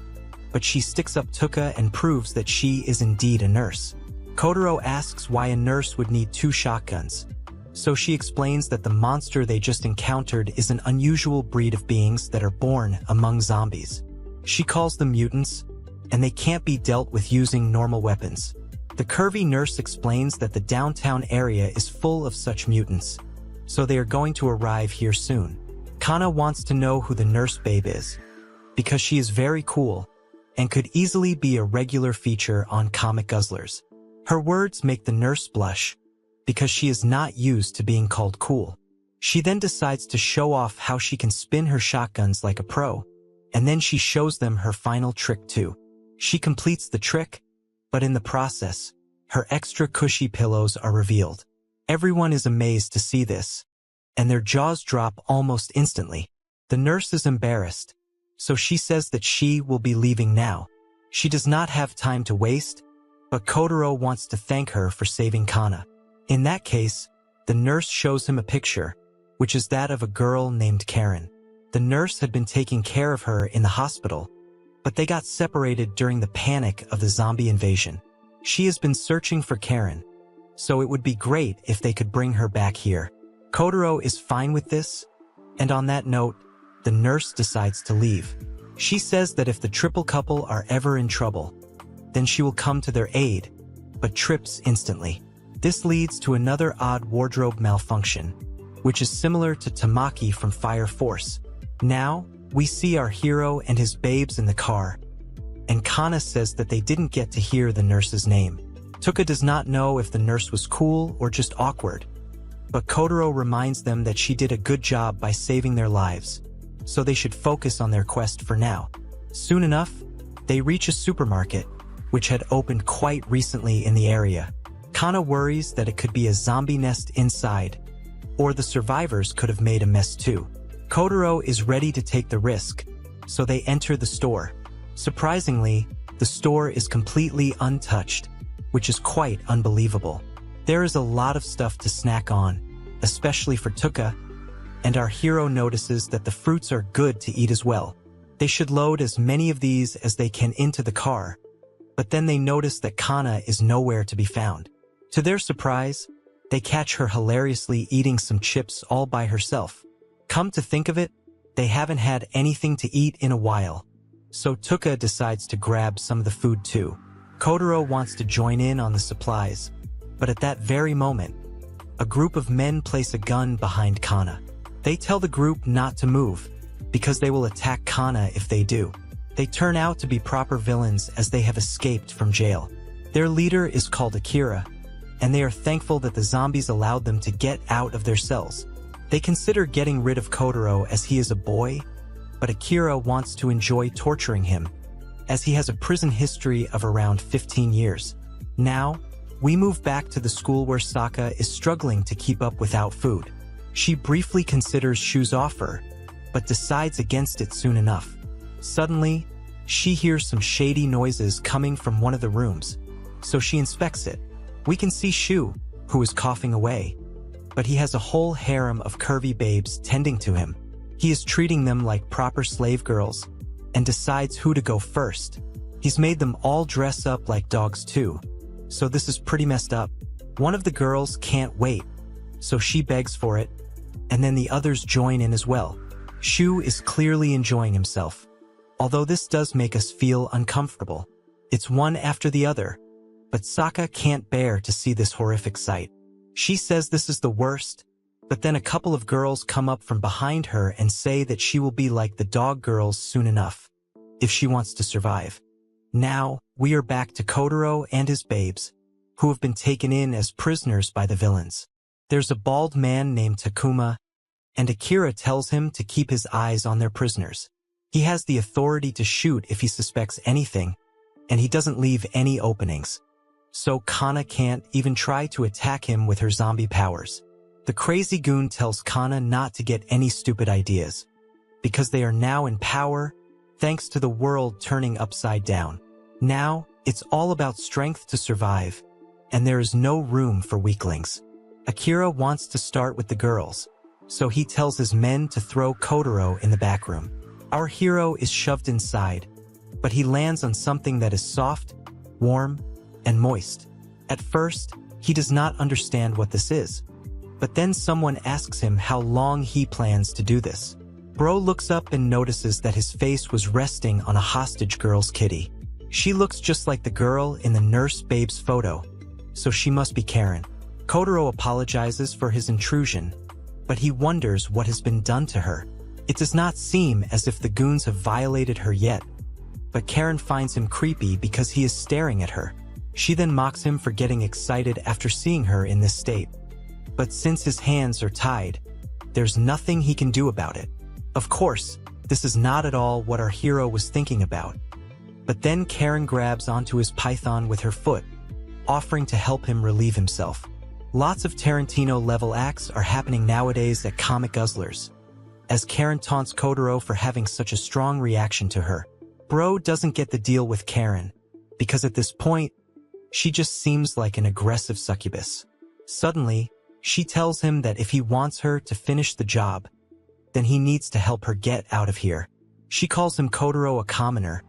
but she sticks up Tuka and proves that she is indeed a nurse. Kotaro asks why a nurse would need 2 shotguns, so she explains that the monster they just encountered is an unusual breed of beings that are born among zombies. She calls them mutants, and they can't be dealt with using normal weapons. The curvy nurse explains that the downtown area is full of such mutants, so they are going to arrive here soon. Kana wants to know who the nurse babe is, because she is very cool and could easily be a regular feature on Comic Guzzlers. Her words make the nurse blush, because she is not used to being called cool. She then decides to show off how she can spin her shotguns like a pro, and then she shows them her final trick too. She completes the trick, but in the process, her extra cushy pillows are revealed. Everyone is amazed to see this, and their jaws drop almost instantly. The nurse is embarrassed, so she says that she will be leaving now. She does not have time to waste, but Kotaro wants to thank her for saving Kana. In that case, the nurse shows him a picture, which is that of a girl named Karen. The nurse had been taking care of her in the hospital, but they got separated during the panic of the zombie invasion. She has been searching for Karen, so it would be great if they could bring her back here. Kotaro is fine with this, and on that note, the nurse decides to leave. She says that if the triple couple are ever in trouble, then she will come to their aid, but trips instantly. This leads to another odd wardrobe malfunction, which is similar to Tamaki from Fire Force. Now, we see our hero and his babes in the car, and Kana says that they didn't get to hear the nurse's name. Tuka does not know if the nurse was cool or just awkward, but Kotaro reminds them that she did a good job by saving their lives, so they should focus on their quest for now. Soon enough, they reach a supermarket, which had opened quite recently in the area. Kana worries that it could be a zombie nest inside, or the survivors could have made a mess too. Kotaro is ready to take the risk, so they enter the store. Surprisingly, the store is completely untouched, which is quite unbelievable. There is a lot of stuff to snack on, especially for Tuka, and our hero notices that the fruits are good to eat as well. They should load as many of these as they can into the car, but then they notice that Kana is nowhere to be found. To their surprise, they catch her hilariously eating some chips all by herself. Come to think of it, they haven't had anything to eat in a while, so Tuka decides to grab some of the food too. Kotaro wants to join in on the supplies, but at that very moment, a group of men place a gun behind Kana. They tell the group not to move, because they will attack Kana if they do. They turn out to be proper villains as they have escaped from jail. Their leader is called Akira, and they are thankful that the zombies allowed them to get out of their cells. They consider getting rid of Kotaro as he is a boy, but Akira wants to enjoy torturing him, as he has a prison history of around 15 years. Now, we move back to the school where Saka is struggling to keep up without food. She briefly considers Shu's offer, but decides against it soon enough. Suddenly, she hears some shady noises coming from one of the rooms, so she inspects it. We can see Shu, who is coughing away, but he has a whole harem of curvy babes tending to him. He is treating them like proper slave girls, and decides who to go first. He's made them all dress up like dogs too, so this is pretty messed up. One of the girls can't wait, so she begs for it, and then the others join in as well. Shu is clearly enjoying himself. Although this does make us feel uncomfortable. It's one after the other, but Saka can't bear to see this horrific sight. She says this is the worst, but then a couple of girls come up from behind her and say that she will be like the dog girls soon enough, if she wants to survive. Now, we are back to Kotaro and his babes, who have been taken in as prisoners by the villains. There's a bald man named Takuma, and Akira tells him to keep his eyes on their prisoners. He has the authority to shoot if he suspects anything, and he doesn't leave any openings. so Kana can't even try to attack him with her zombie powers. The crazy goon tells Kana not to get any stupid ideas, because they are now in power thanks to the world turning upside down. Now, it's all about strength to survive, and there is no room for weaklings. Akira wants to start with the girls, so he tells his men to throw Kotaro in the back room. Our hero is shoved inside, but he lands on something that is soft, warm, and moist. At first, he does not understand what this is, but then someone asks him how long he plans to do this. Bro looks up and notices that his face was resting on a hostage girl's kitty. She looks just like the girl in the nurse babe's photo, so she must be Karen. Kotaro apologizes for his intrusion, but he wonders what has been done to her. It does not seem as if the goons have violated her yet, but Karen finds him creepy because he is staring at her. She then mocks him for getting excited after seeing her in this state. But since his hands are tied, there's nothing he can do about it. Of course, this is not at all what our hero was thinking about. But then Karen grabs onto his python with her foot, offering to help him relieve himself. Lots of Tarantino-level acts are happening nowadays at Comic Guzzlers, as Karen taunts Kotaro for having such a strong reaction to her. Bro doesn't get the deal with Karen, because at this point, she just seems like an aggressive succubus. Suddenly, she tells him that if he wants her to finish the job, then he needs to help her get out of here. She calls him Kotaro a commoner,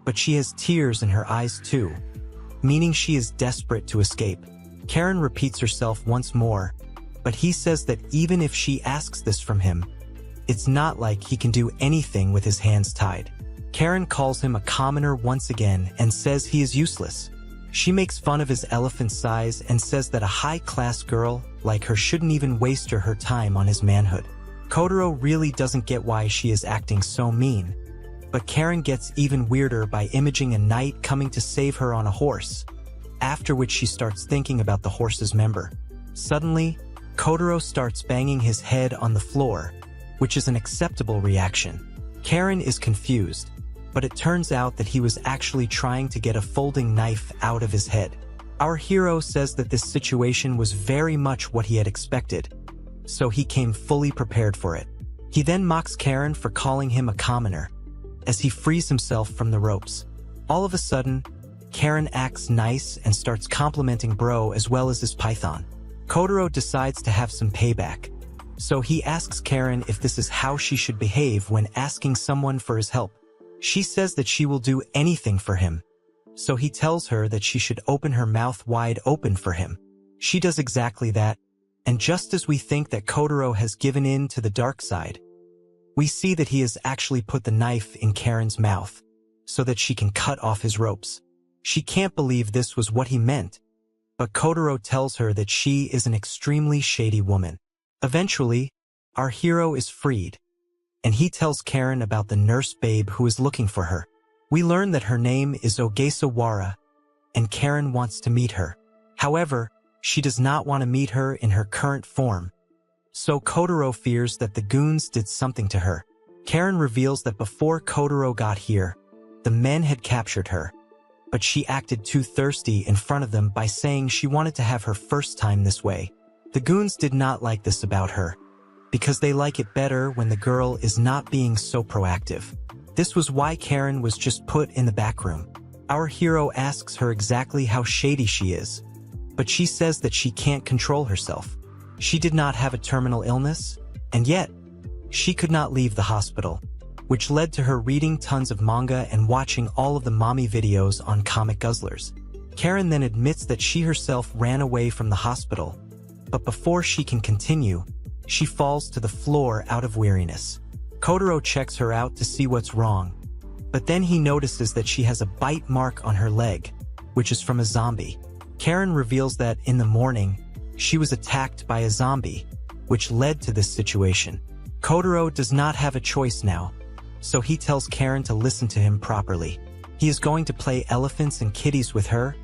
but she has tears in her eyes too, meaning she is desperate to escape. Karen repeats herself once more, but he says that even if she asks this from him, it's not like he can do anything with his hands tied. Karen calls him a commoner once again and says he is useless. She makes fun of his elephant size and says that a high-class girl like her shouldn't even waste her time on his manhood. Kotaro really doesn't get why she is acting so mean, but Karen gets even weirder by imaging a knight coming to save her on a horse, after which she starts thinking about the horse's member. Suddenly, Kotaro starts banging his head on the floor, which is an acceptable reaction. Karen is confused, but it turns out that he was actually trying to get a folding knife out of his head. Our hero says that this situation was very much what he had expected, so he came fully prepared for it. He then mocks Karen for calling him a commoner, as he frees himself from the ropes. All of a sudden, Karen acts nice and starts complimenting Bro as well as his python. Kotaro decides to have some payback, so he asks Karen if this is how she should behave when asking someone for his help. She says that she will do anything for him, so he tells her that she should open her mouth wide open for him. She does exactly that, and just as we think that Kotaro has given in to the dark side, we see that he has actually put the knife in Karen's mouth, so that she can cut off his ropes. She can't believe this was what he meant, but Kotaro tells her that she is an extremely shady woman. Eventually, our hero is freed, and he tells Karen about the nurse babe who is looking for her. We learn that her name is Ogasawara, and Karen wants to meet her. However, she does not want to meet her in her current form, so Kotaro fears that the goons did something to her. Karen reveals that before Kotaro got here, the men had captured her, but she acted too thirsty in front of them by saying she wanted to have her first time this way. The goons did not like this about her, because they like it better when the girl is not being so proactive. This was why Karen was just put in the back room. Our hero asks her exactly how shady she is, but she says that she can't control herself. She did not have a terminal illness, and yet, she could not leave the hospital, which led to her reading tons of manga and watching all of the mommy videos on Comic Guzzlers. Karen then admits that she herself ran away from the hospital, but before she can continue, she falls to the floor out of weariness. Kotaro checks her out to see what's wrong, but then he notices that she has a bite mark on her leg, which is from a zombie. Karen reveals that in the morning, she was attacked by a zombie, which led to this situation. Kotaro does not have a choice now, so he tells Karen to listen to him properly. He is going to play elephants and kitties with her,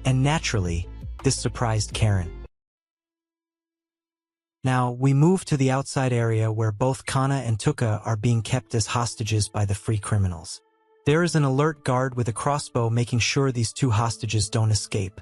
and naturally, this surprised Karen. Now, we move to the outside area where both Kana and Tuka are being kept as hostages by the free criminals. There is an alert guard with a crossbow making sure these two hostages don't escape.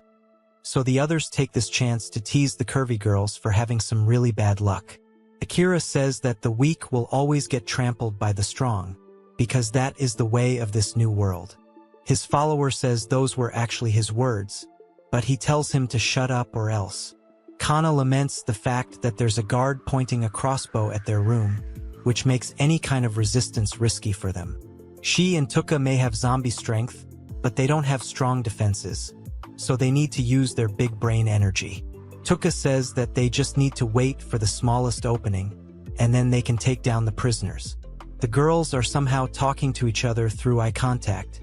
so the others take this chance to tease the curvy girls for having some really bad luck. Akira says that the weak will always get trampled by the strong, because that is the way of this new world. His follower says those were actually his words, but he tells him to shut up or else. Kana laments the fact that there's a guard pointing a crossbow at their room, which makes any kind of resistance risky for them. She and Tuka may have zombie strength, but they don't have strong defenses, so they need to use their big brain energy. Tuka says that they just need to wait for the smallest opening, and then they can take down the prisoners. The girls are somehow talking to each other through eye contact,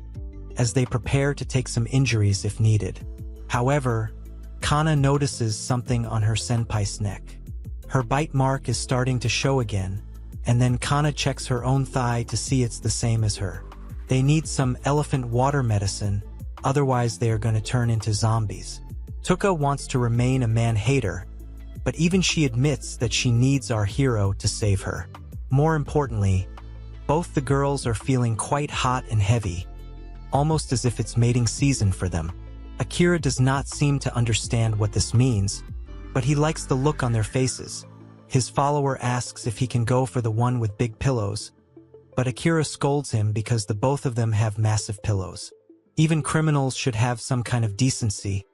as they prepare to take some injuries if needed. However, Kana notices something on her senpai's neck. Her bite mark is starting to show again, and then Kana checks her own thigh to see it's the same as her. They need some elephant water medicine, otherwise they are going to turn into zombies. Tuka wants to remain a man-hater, but even she admits that she needs our hero to save her. More importantly, both the girls are feeling quite hot and heavy, almost as if it's mating season for them. Akira does not seem to understand what this means, but he likes the look on their faces. His follower asks if he can go for the one with big pillows, but Akira scolds him because the both of them have massive pillows. Even criminals should have some kind of decency,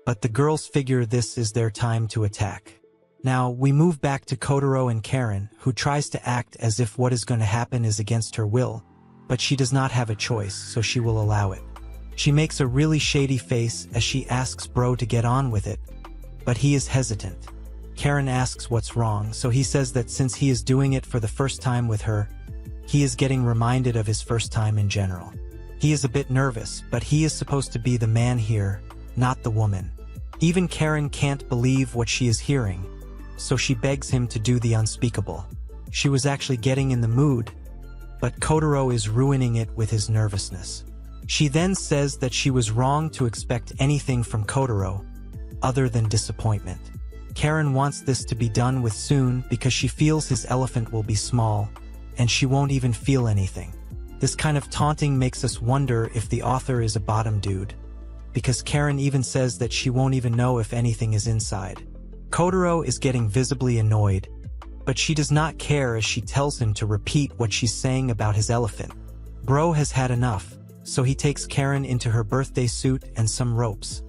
but the girls figure this is their time to attack. Now, we move back to Kotaro and Karen, who tries to act as if what is going to happen is against her will, but she does not have a choice, so she will allow it. She makes a really shady face as she asks Bro to get on with it, but he is hesitant. Karen asks what's wrong, so he says that since he is doing it for the first time with her, he is getting reminded of his first time in general. He is a bit nervous, but he is supposed to be the man here, not the woman. Even Karen can't believe what she is hearing, so she begs him to do the unspeakable. She was actually getting in the mood, but Kotaro is ruining it with his nervousness. She then says that she was wrong to expect anything from Kotaro, other than disappointment. Karen wants this to be done with soon because she feels his elephant will be small, and she won't even feel anything. This kind of taunting makes us wonder if the author is a bottom dude, because Karen even says that she won't even know if anything is inside. Kotaro is getting visibly annoyed, but she does not care as she tells him to repeat what she's saying about his elephant. Bro has had enough, so he takes Karen into her birthday suit and some ropes,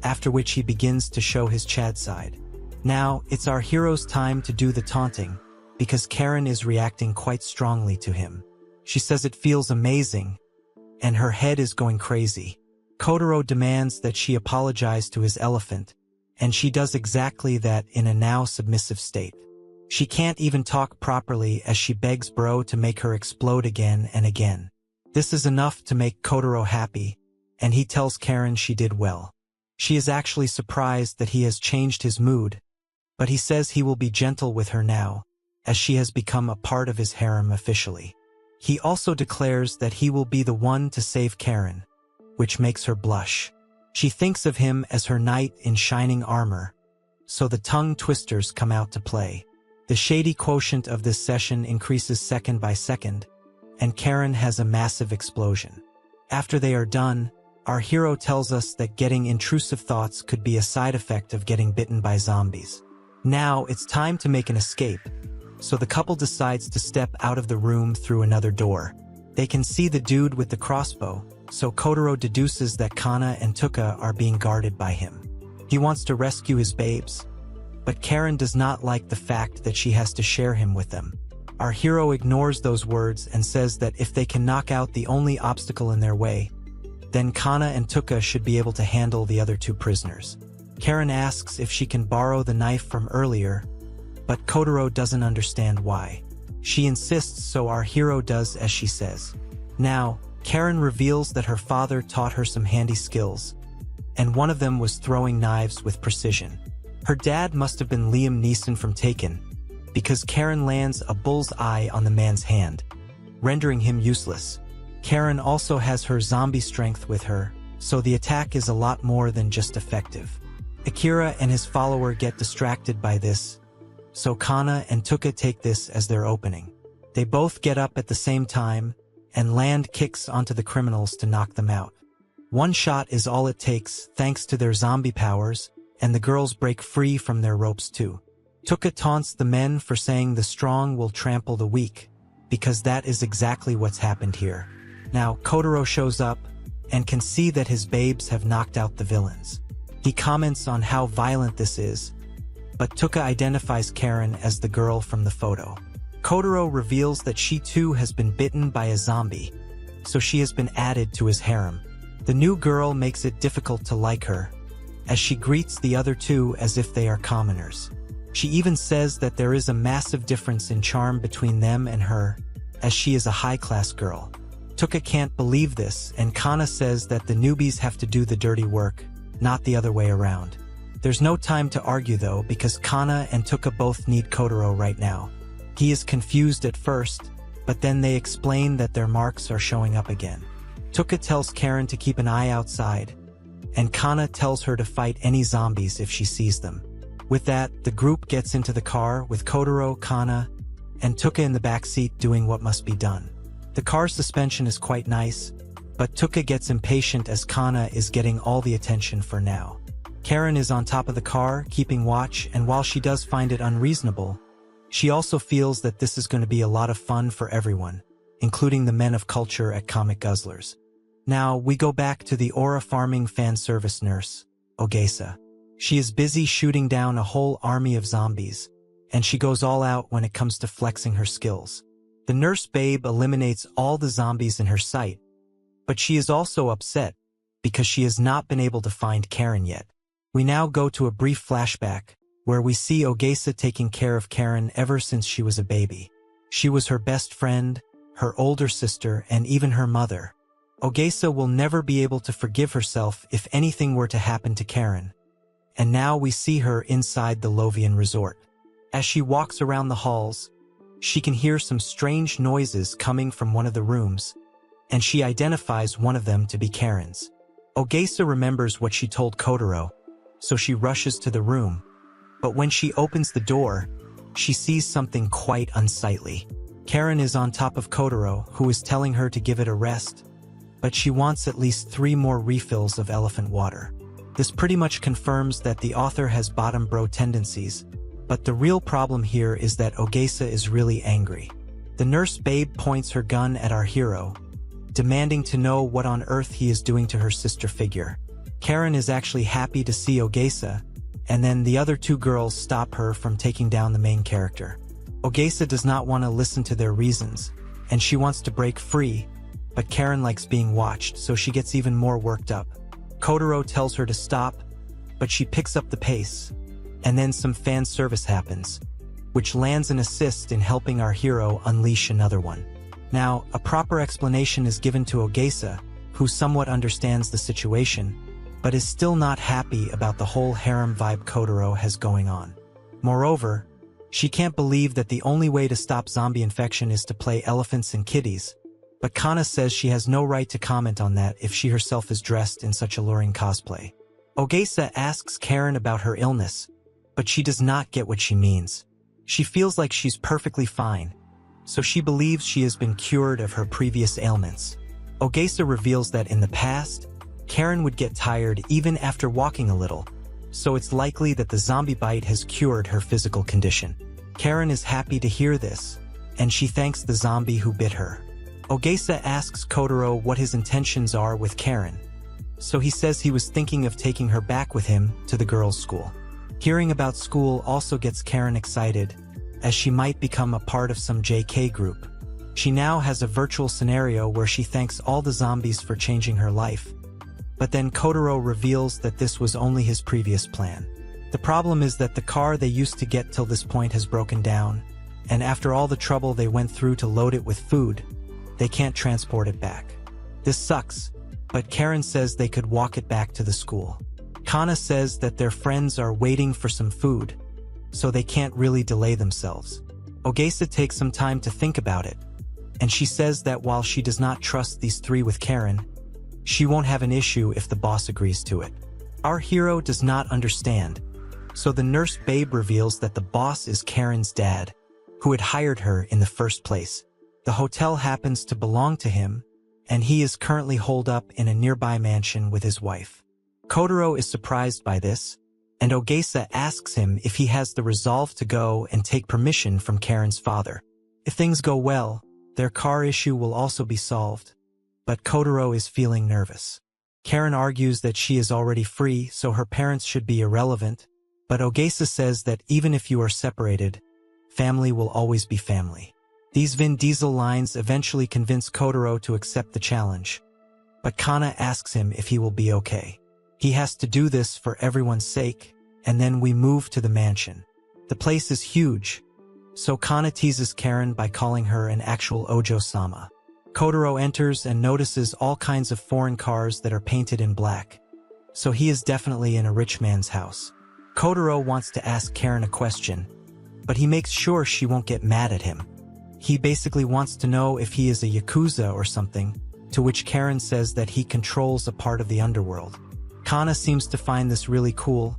after which he begins to show his Chad side. Now, it's our hero's time to do the taunting, because Karen is reacting quite strongly to him. She says it feels amazing, and her head is going crazy. Kotaro demands that she apologize to his elephant, and she does exactly that in a now submissive state. She can't even talk properly as she begs Bro to make her explode again and again. This is enough to make Kotaro happy, and he tells Karen she did well. She is actually surprised that he has changed his mood, but he says he will be gentle with her now, as she has become a part of his harem officially. He also declares that he will be the one to save Karen, which makes her blush. She thinks of him as her knight in shining armor, so the tongue twisters come out to play. The shady quotient of this session increases second by second, and Karen has a massive explosion. After they are done, our hero tells us that getting intrusive thoughts could be a side effect of getting bitten by zombies. Now it's time to make an escape, so the couple decides to step out of the room through another door. They can see the dude with the crossbow, so Kotaro deduces that Kana and Tuka are being guarded by him. He wants to rescue his babes, but Karen does not like the fact that she has to share him with them. Our hero ignores those words and says that if they can knock out the only obstacle in their way, then Kana and Tuka should be able to handle the other two prisoners. Karen asks if she can borrow the knife from earlier, but Kotaro doesn't understand why. She insists, so our hero does as she says. Now, Karen reveals that her father taught her some handy skills, and one of them was throwing knives with precision. Her dad must have been Liam Neeson from Taken, because Karen lands a bull's eye on the man's hand, rendering him useless. Karen also has her zombie strength with her, so the attack is a lot more than just effective. Akira and his follower get distracted by this, so Kana and Tuka take this as their opening. They both get up at the same time and land kicks onto the criminals to knock them out. One shot is all it takes, thanks to their zombie powers, and the girls break free from their ropes too. Tuka taunts the men for saying the strong will trample the weak, because that is exactly what's happened here. Now, Kotaro shows up, and can see that his babes have knocked out the villains. He comments on how violent this is, but Tuka identifies Karen as the girl from the photo. Kotaro reveals that she too has been bitten by a zombie, so she has been added to his harem. The new girl makes it difficult to like her, as she greets the other two as if they are commoners. She even says that there is a massive difference in charm between them and her, as she is a high-class girl. Tuka can't believe this, and Kana says that the newbies have to do the dirty work, not the other way around. There's no time to argue though, because Kana and Tuka both need Kotaro right now. He is confused at first, but then they explain that their marks are showing up again. Tuka tells Karen to keep an eye outside, and Kana tells her to fight any zombies if she sees them. With that, the group gets into the car with Kotaro, Kana, and Tuka in the back seat doing what must be done. The car's suspension is quite nice, but Tuka gets impatient as Kana is getting all the attention for now. Karen is on top of the car, keeping watch, and while she does find it unreasonable, she also feels that this is going to be a lot of fun for everyone, including the men of culture at Comic Guzzlers. Now, we go back to the Aura farming fan service nurse, Ogesa. She is busy shooting down a whole army of zombies, and she goes all out when it comes to flexing her skills. The nurse babe eliminates all the zombies in her sight, but she is also upset because she has not been able to find Karen yet. We now go to a brief flashback where we see Ogesa taking care of Karen ever since she was a baby. She was her best friend, her older sister, and even her mother. Ogesa will never be able to forgive herself if anything were to happen to Karen. And now we see her inside the Lovian resort. As she walks around the halls, she can hear some strange noises coming from one of the rooms, and she identifies one of them to be Karen's. Ogesa remembers what she told Kotaro, so she rushes to the room. But when she opens the door, she sees something quite unsightly. Karen is on top of Kotaro, who is telling her to give it a rest, but she wants at least 3 more refills of elephant water. This pretty much confirms that the author has bottom bro tendencies, but the real problem here is that Ogesa is really angry. The nurse babe points her gun at our hero, demanding to know what on earth he is doing to her sister figure. Karen is actually happy to see Ogesa, and then the other 2 girls stop her from taking down the main character. Ogesa does not want to listen to their reasons, and she wants to break free, but Karen likes being watched, so she gets even more worked up. Kotaro tells her to stop, but she picks up the pace, and then some fan service happens, which lands an assist in helping our hero unleash another one. Now, a proper explanation is given to Ogesa, who somewhat understands the situation, but is still not happy about the whole harem vibe Kotaro has going on. Moreover, she can't believe that the only way to stop zombie infection is to play elephants and kitties, but Kana says she has no right to comment on that if she herself is dressed in such alluring cosplay. Ogesa asks Karen about her illness, but she does not get what she means. She feels like she's perfectly fine, so she believes she has been cured of her previous ailments. Ogesa reveals that in the past, Karen would get tired even after walking a little, so it's likely that the zombie bite has cured her physical condition. Karen is happy to hear this, and she thanks the zombie who bit her. Ogesa asks Kotaro what his intentions are with Karen, so he says he was thinking of taking her back with him to the girls' school. Hearing about school also gets Karen excited, as she might become a part of some JK group. She now has a virtual scenario where she thanks all the zombies for changing her life, but then Kotaro reveals that this was only his previous plan. The problem is that the car they used to get till this point has broken down, and after all the trouble they went through to load it with food, they can't transport it back. This sucks, but Karen says they could walk it back to the school. Kana says that their friends are waiting for some food, so they can't really delay themselves. Ogesa takes some time to think about it, and she says that while she does not trust these 3 with Karen, she won't have an issue if the boss agrees to it. Our hero does not understand, so the nurse babe reveals that the boss is Karen's dad, who had hired her in the first place. The hotel happens to belong to him, and he is currently holed up in a nearby mansion with his wife. Kotaro is surprised by this, and Ogesa asks him if he has the resolve to go and take permission from Karen's father. If things go well, their car issue will also be solved, but Kotaro is feeling nervous. Karen argues that she is already free, so her parents should be irrelevant, but Ogesa says that even if you are separated, family will always be family. These Vin Diesel lines eventually convince Kotaro to accept the challenge, but Kana asks him if he will be okay. He has to do this for everyone's sake, and then we move to the mansion. The place is huge, so Kana teases Karen by calling her an actual Ojo-sama. Kotaro enters and notices all kinds of foreign cars that are painted in black, so he is definitely in a rich man's house. Kotaro wants to ask Karen a question, but he makes sure she won't get mad at him. He basically wants to know if he is a Yakuza or something, to which Karen says that he controls a part of the underworld. Kana seems to find this really cool,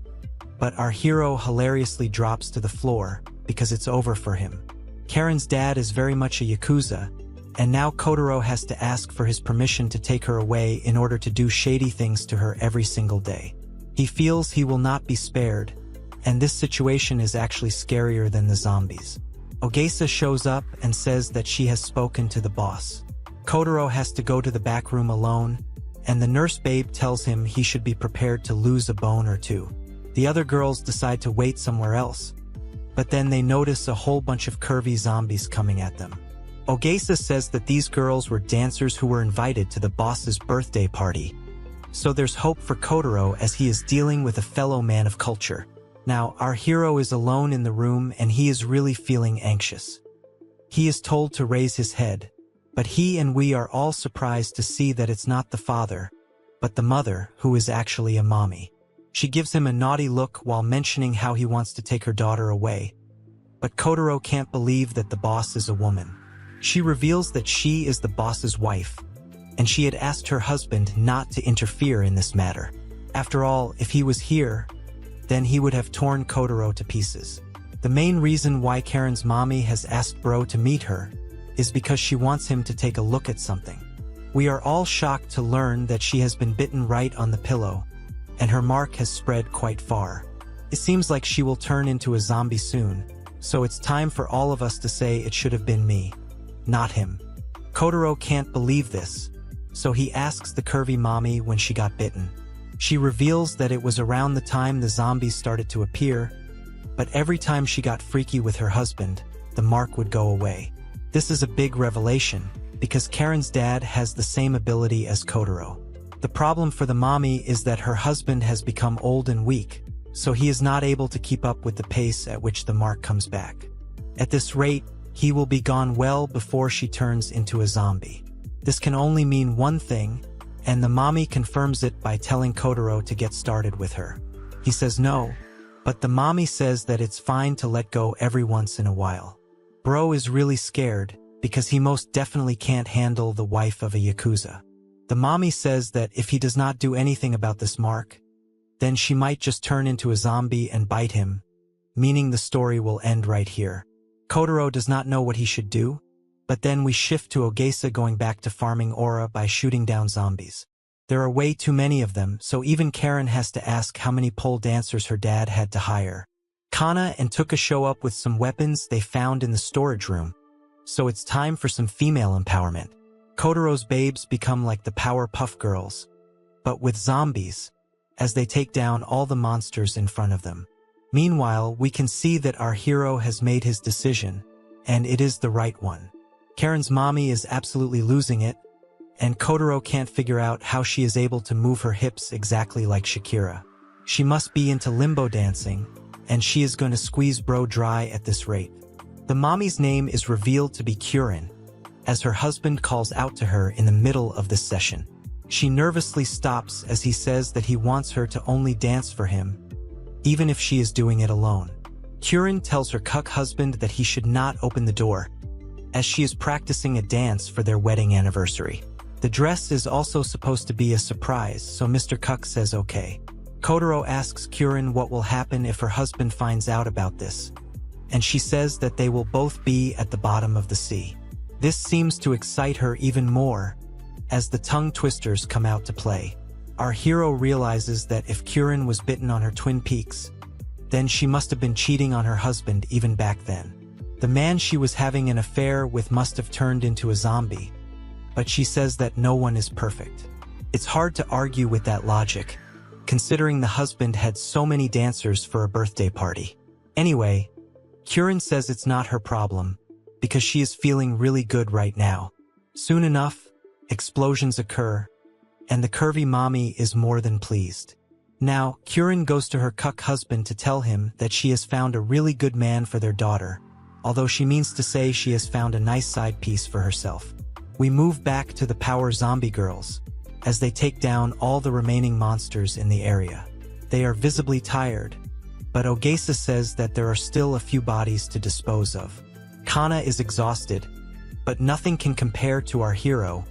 but our hero hilariously drops to the floor because it's over for him. Karen's dad is very much a Yakuza, and now Kotaro has to ask for his permission to take her away in order to do shady things to her every single day. He feels he will not be spared, and this situation is actually scarier than the zombies. Ogesa shows up and says that she has spoken to the boss. Kotaro has to go to the back room alone, and the nurse babe tells him he should be prepared to lose a bone or two. The other girls decide to wait somewhere else, but then they notice a whole bunch of curvy zombies coming at them. Ogesa says that these girls were dancers who were invited to the boss's birthday party, so there's hope for Kotaro as he is dealing with a fellow man of culture. Now, our hero is alone in the room and he is really feeling anxious. He is told to raise his head, but he and we are all surprised to see that it's not the father, but the mother, who is actually a mommy. She gives him a naughty look while mentioning how he wants to take her daughter away, but Kotaro can't believe that the boss is a woman. She reveals that she is the boss's wife, and she had asked her husband not to interfere in this matter. After all, if he was here, then he would have torn Kotaro to pieces. The main reason why Karen's mommy has asked Bro to meet her is because she wants him to take a look at something. We are all shocked to learn that she has been bitten right on the pillow, and her mark has spread quite far. It seems like she will turn into a zombie soon, so it's time for all of us to say it should have been me, not him. Kotaro can't believe this, so he asks the curvy mommy when she got bitten. She reveals that it was around the time the zombies started to appear, but every time she got freaky with her husband, the mark would go away. This is a big revelation, because Karen's dad has the same ability as Kotaro. The problem for the mommy is that her husband has become old and weak, so he is not able to keep up with the pace at which the mark comes back. At this rate, he will be gone well before she turns into a zombie. This can only mean one thing, and the mommy confirms it by telling Kotaro to get started with her. He says no, but the mommy says that it's fine to let go every once in a while. Bro is really scared, because he most definitely can't handle the wife of a Yakuza. The mommy says that if he does not do anything about this mark, then she might just turn into a zombie and bite him, meaning the story will end right here. Kotaro does not know what he should do, but then we shift to Ogesa going back to farming aura by shooting down zombies. There are way too many of them, so even Karen has to ask how many pole dancers her dad had to hire. Kana and Tuka show up with some weapons they found in the storage room, so it's time for some female empowerment. Kotaro's babes become like the Powerpuff Girls, but with zombies, as they take down all the monsters in front of them. Meanwhile, we can see that our hero has made his decision, and it is the right one. Karen's mommy is absolutely losing it, and Kotaro can't figure out how she is able to move her hips exactly like Shakira. She must be into limbo dancing, and she is going to squeeze Bro dry at this rate. The mommy's name is revealed to be Kurin, as her husband calls out to her in the middle of this session. She nervously stops as he says that he wants her to only dance for him, even if she is doing it alone. Kurin tells her cuck husband that he should not open the door, as she is practicing a dance for their wedding anniversary. The dress is also supposed to be a surprise, so Mr. Cuck says okay. Kotaro asks Kurin what will happen if her husband finds out about this, and she says that they will both be at the bottom of the sea. This seems to excite her even more, as the tongue twisters come out to play. Our hero realizes that if Kieran was bitten on her Twin Peaks, then she must have been cheating on her husband even back then. The man she was having an affair with must have turned into a zombie, but she says that no one is perfect. It's hard to argue with that logic, considering the husband had so many dancers for a birthday party. Anyway, Kieran says it's not her problem, because she is feeling really good right now. Soon enough, explosions occur, and the curvy mommy is more than pleased. Now, Kieran goes to her cuck husband to tell him that she has found a really good man for their daughter, although she means to say she has found a nice side piece for herself. We move back to the Power Zombie Girls, as they take down all the remaining monsters in the area. They are visibly tired, but Ogesa says that there are still a few bodies to dispose of. Kana is exhausted, but nothing can compare to our hero,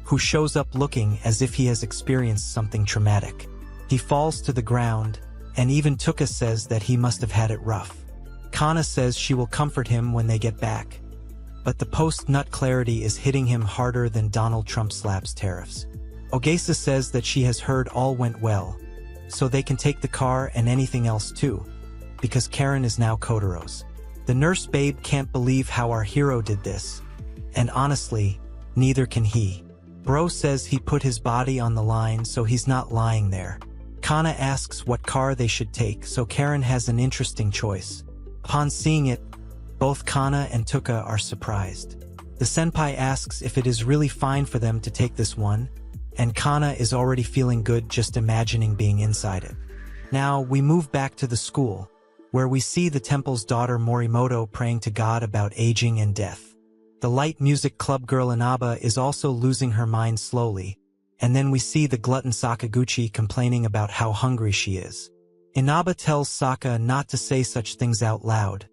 who shows up looking as if he has experienced something traumatic. He falls to the ground, and even Tuka says that he must have had it rough. Kana says she will comfort him when they get back, but the post-nut clarity is hitting him harder than Donald Trump slaps tariffs. Ogesa says that she has heard all went well, so they can take the car and anything else too, because Karen is now Kotaro's. The nurse babe can't believe how our hero did this, and honestly, neither can he. Bro says he put his body on the line so he's not lying there. Kana asks what car they should take, so Karen has an interesting choice. Upon seeing it, both Kana and Tuka are surprised. The senpai asks if it is really fine for them to take this one, and Kana is already feeling good just imagining being inside it. Now, we move back to the school, where we see the temple's daughter Morimoto praying to God about aging and death. The light music club girl Inaba is also losing her mind slowly, and then we see the glutton Sakaguchi complaining about how hungry she is. Inaba tells Saka not to say such things out loud,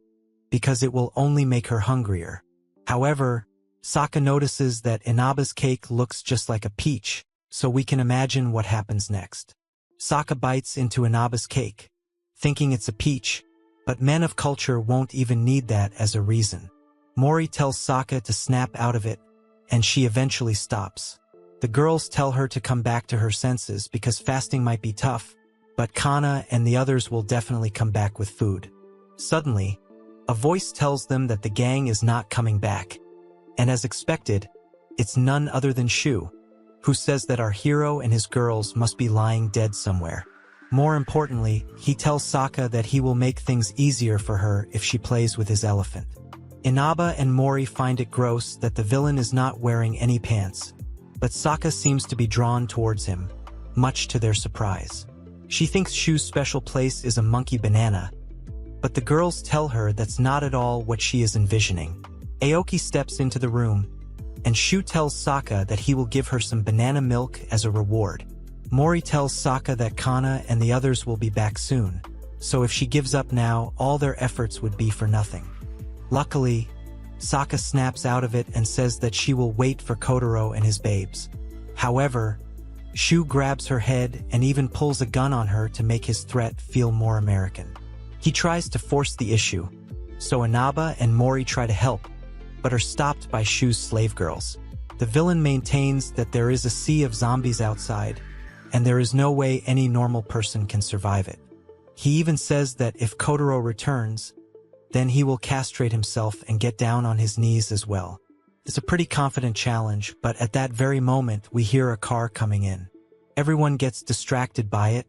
because it will only make her hungrier. However, Saka notices that Inaba's cake looks just like a peach, so we can imagine what happens next. Saka bites into Inaba's cake, thinking it's a peach, but men of culture won't even need that as a reason. Mori tells Saka to snap out of it, and she eventually stops. The girls tell her to come back to her senses because fasting might be tough, but Kana and the others will definitely come back with food. Suddenly, a voice tells them that the gang is not coming back, and as expected, it's none other than Shu, who says that our hero and his girls must be lying dead somewhere. More importantly, he tells Saka that he will make things easier for her if she plays with his elephant. Inaba and Mori find it gross that the villain is not wearing any pants, but Saka seems to be drawn towards him, much to their surprise. She thinks Shu's special place is a monkey banana, but the girls tell her that's not at all what she is envisioning. Aoki steps into the room, and Shu tells Saka that he will give her some banana milk as a reward. Mori tells Saka that Kana and the others will be back soon, so if she gives up now, all their efforts would be for nothing. Luckily, Saka snaps out of it and says that she will wait for Kotaro and his babes. However, Shu grabs her head and even pulls a gun on her to make his threat feel more American. He tries to force the issue, so Inaba and Mori try to help, but are stopped by Shu's slave girls. The villain maintains that there is a sea of zombies outside, and there is no way any normal person can survive it. He even says that if Kotaro returns, then he will castrate himself and get down on his knees as well. It's a pretty confident challenge, but at that very moment we hear a car coming in. Everyone gets distracted by it,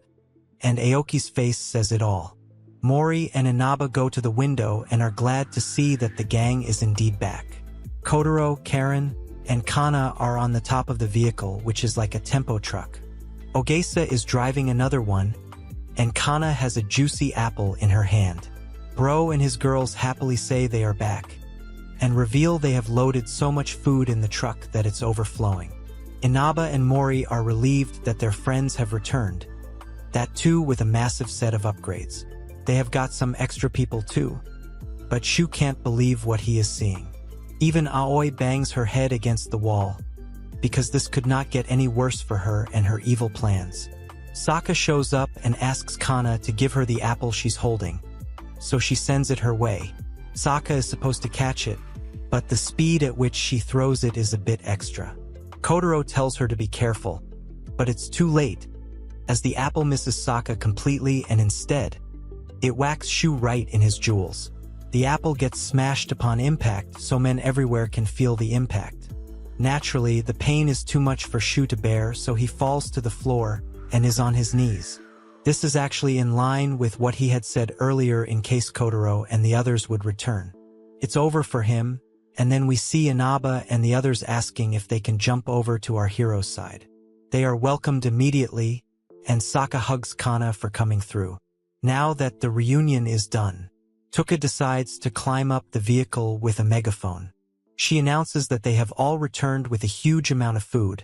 and Aoki's face says it all. Mori and Inaba go to the window and are glad to see that the gang is indeed back. Kotaro, Karen, and Kana are on the top of the vehicle, which is like a tempo truck. Ogesa is driving another one, and Kana has a juicy apple in her hand. Bro and his girls happily say they are back, and reveal they have loaded so much food in the truck that it's overflowing. Inaba and Mori are relieved that their friends have returned, that too with a massive set of upgrades. They have got some extra people too, but Shu can't believe what he is seeing. Even Aoi bangs her head against the wall, because this could not get any worse for her and her evil plans. Saka shows up and asks Kana to give her the apple she's holding, so she sends it her way. Saka is supposed to catch it, but the speed at which she throws it is a bit extra. Kotaro tells her to be careful, but it's too late, as the apple misses Sokka completely and instead, it whacks Shu right in his jewels. The apple gets smashed upon impact, so men everywhere can feel the impact. Naturally, the pain is too much for Shu to bear, so he falls to the floor and is on his knees. This is actually in line with what he had said earlier in case Kotaro and the others would return. It's over for him, and then we see Inaba and the others asking if they can jump over to our hero's side. They are welcomed immediately, and Sokka hugs Kana for coming through. Now that the reunion is done, Tuka decides to climb up the vehicle with a megaphone. She announces that they have all returned with a huge amount of food,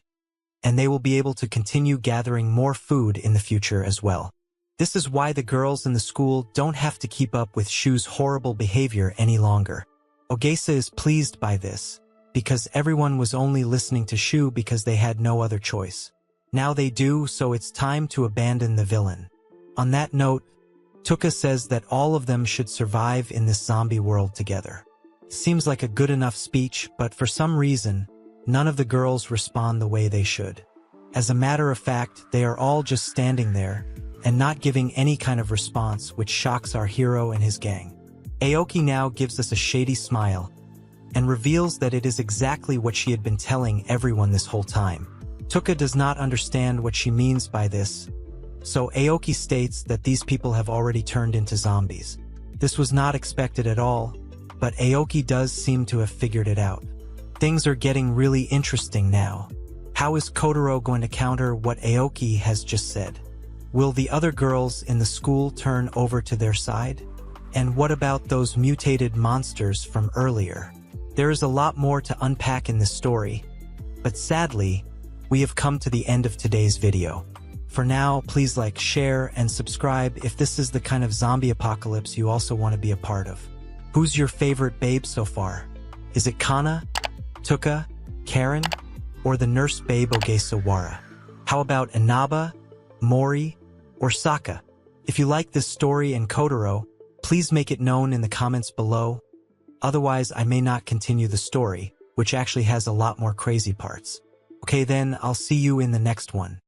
and they will be able to continue gathering more food in the future as well. This is why the girls in the school don't have to keep up with Shu's horrible behavior any longer. Ogesa is pleased by this, because everyone was only listening to Shu because they had no other choice. Now they do, so it's time to abandon the villain. On that note, Tuka says that all of them should survive in this zombie world together. Seems like a good enough speech, but for some reason, none of the girls respond the way they should. As a matter of fact, they are all just standing there and not giving any kind of response, which shocks our hero and his gang. Aoki now gives us a shady smile and reveals that it is exactly what she had been telling everyone this whole time. Tuka does not understand what she means by this, so Aoki states that these people have already turned into zombies. This was not expected at all, but Aoki does seem to have figured it out. Things are getting really interesting now. How is Kotaro going to counter what Aoki has just said? Will the other girls in the school turn over to their side? And what about those mutated monsters from earlier? There is a lot more to unpack in this story, but sadly, we have come to the end of today's video. For now, please like, share, and subscribe if this is the kind of zombie apocalypse you also want to be a part of. Who's your favorite babe so far? Is it Kana, Tuka, Karen, or the nurse babe Ogesawara? How about Inaba, Mori, or Sokka? If you like this story and Kotaro, please make it known in the comments below. Otherwise, I may not continue the story, which actually has a lot more crazy parts. Okay then, I'll see you in the next one.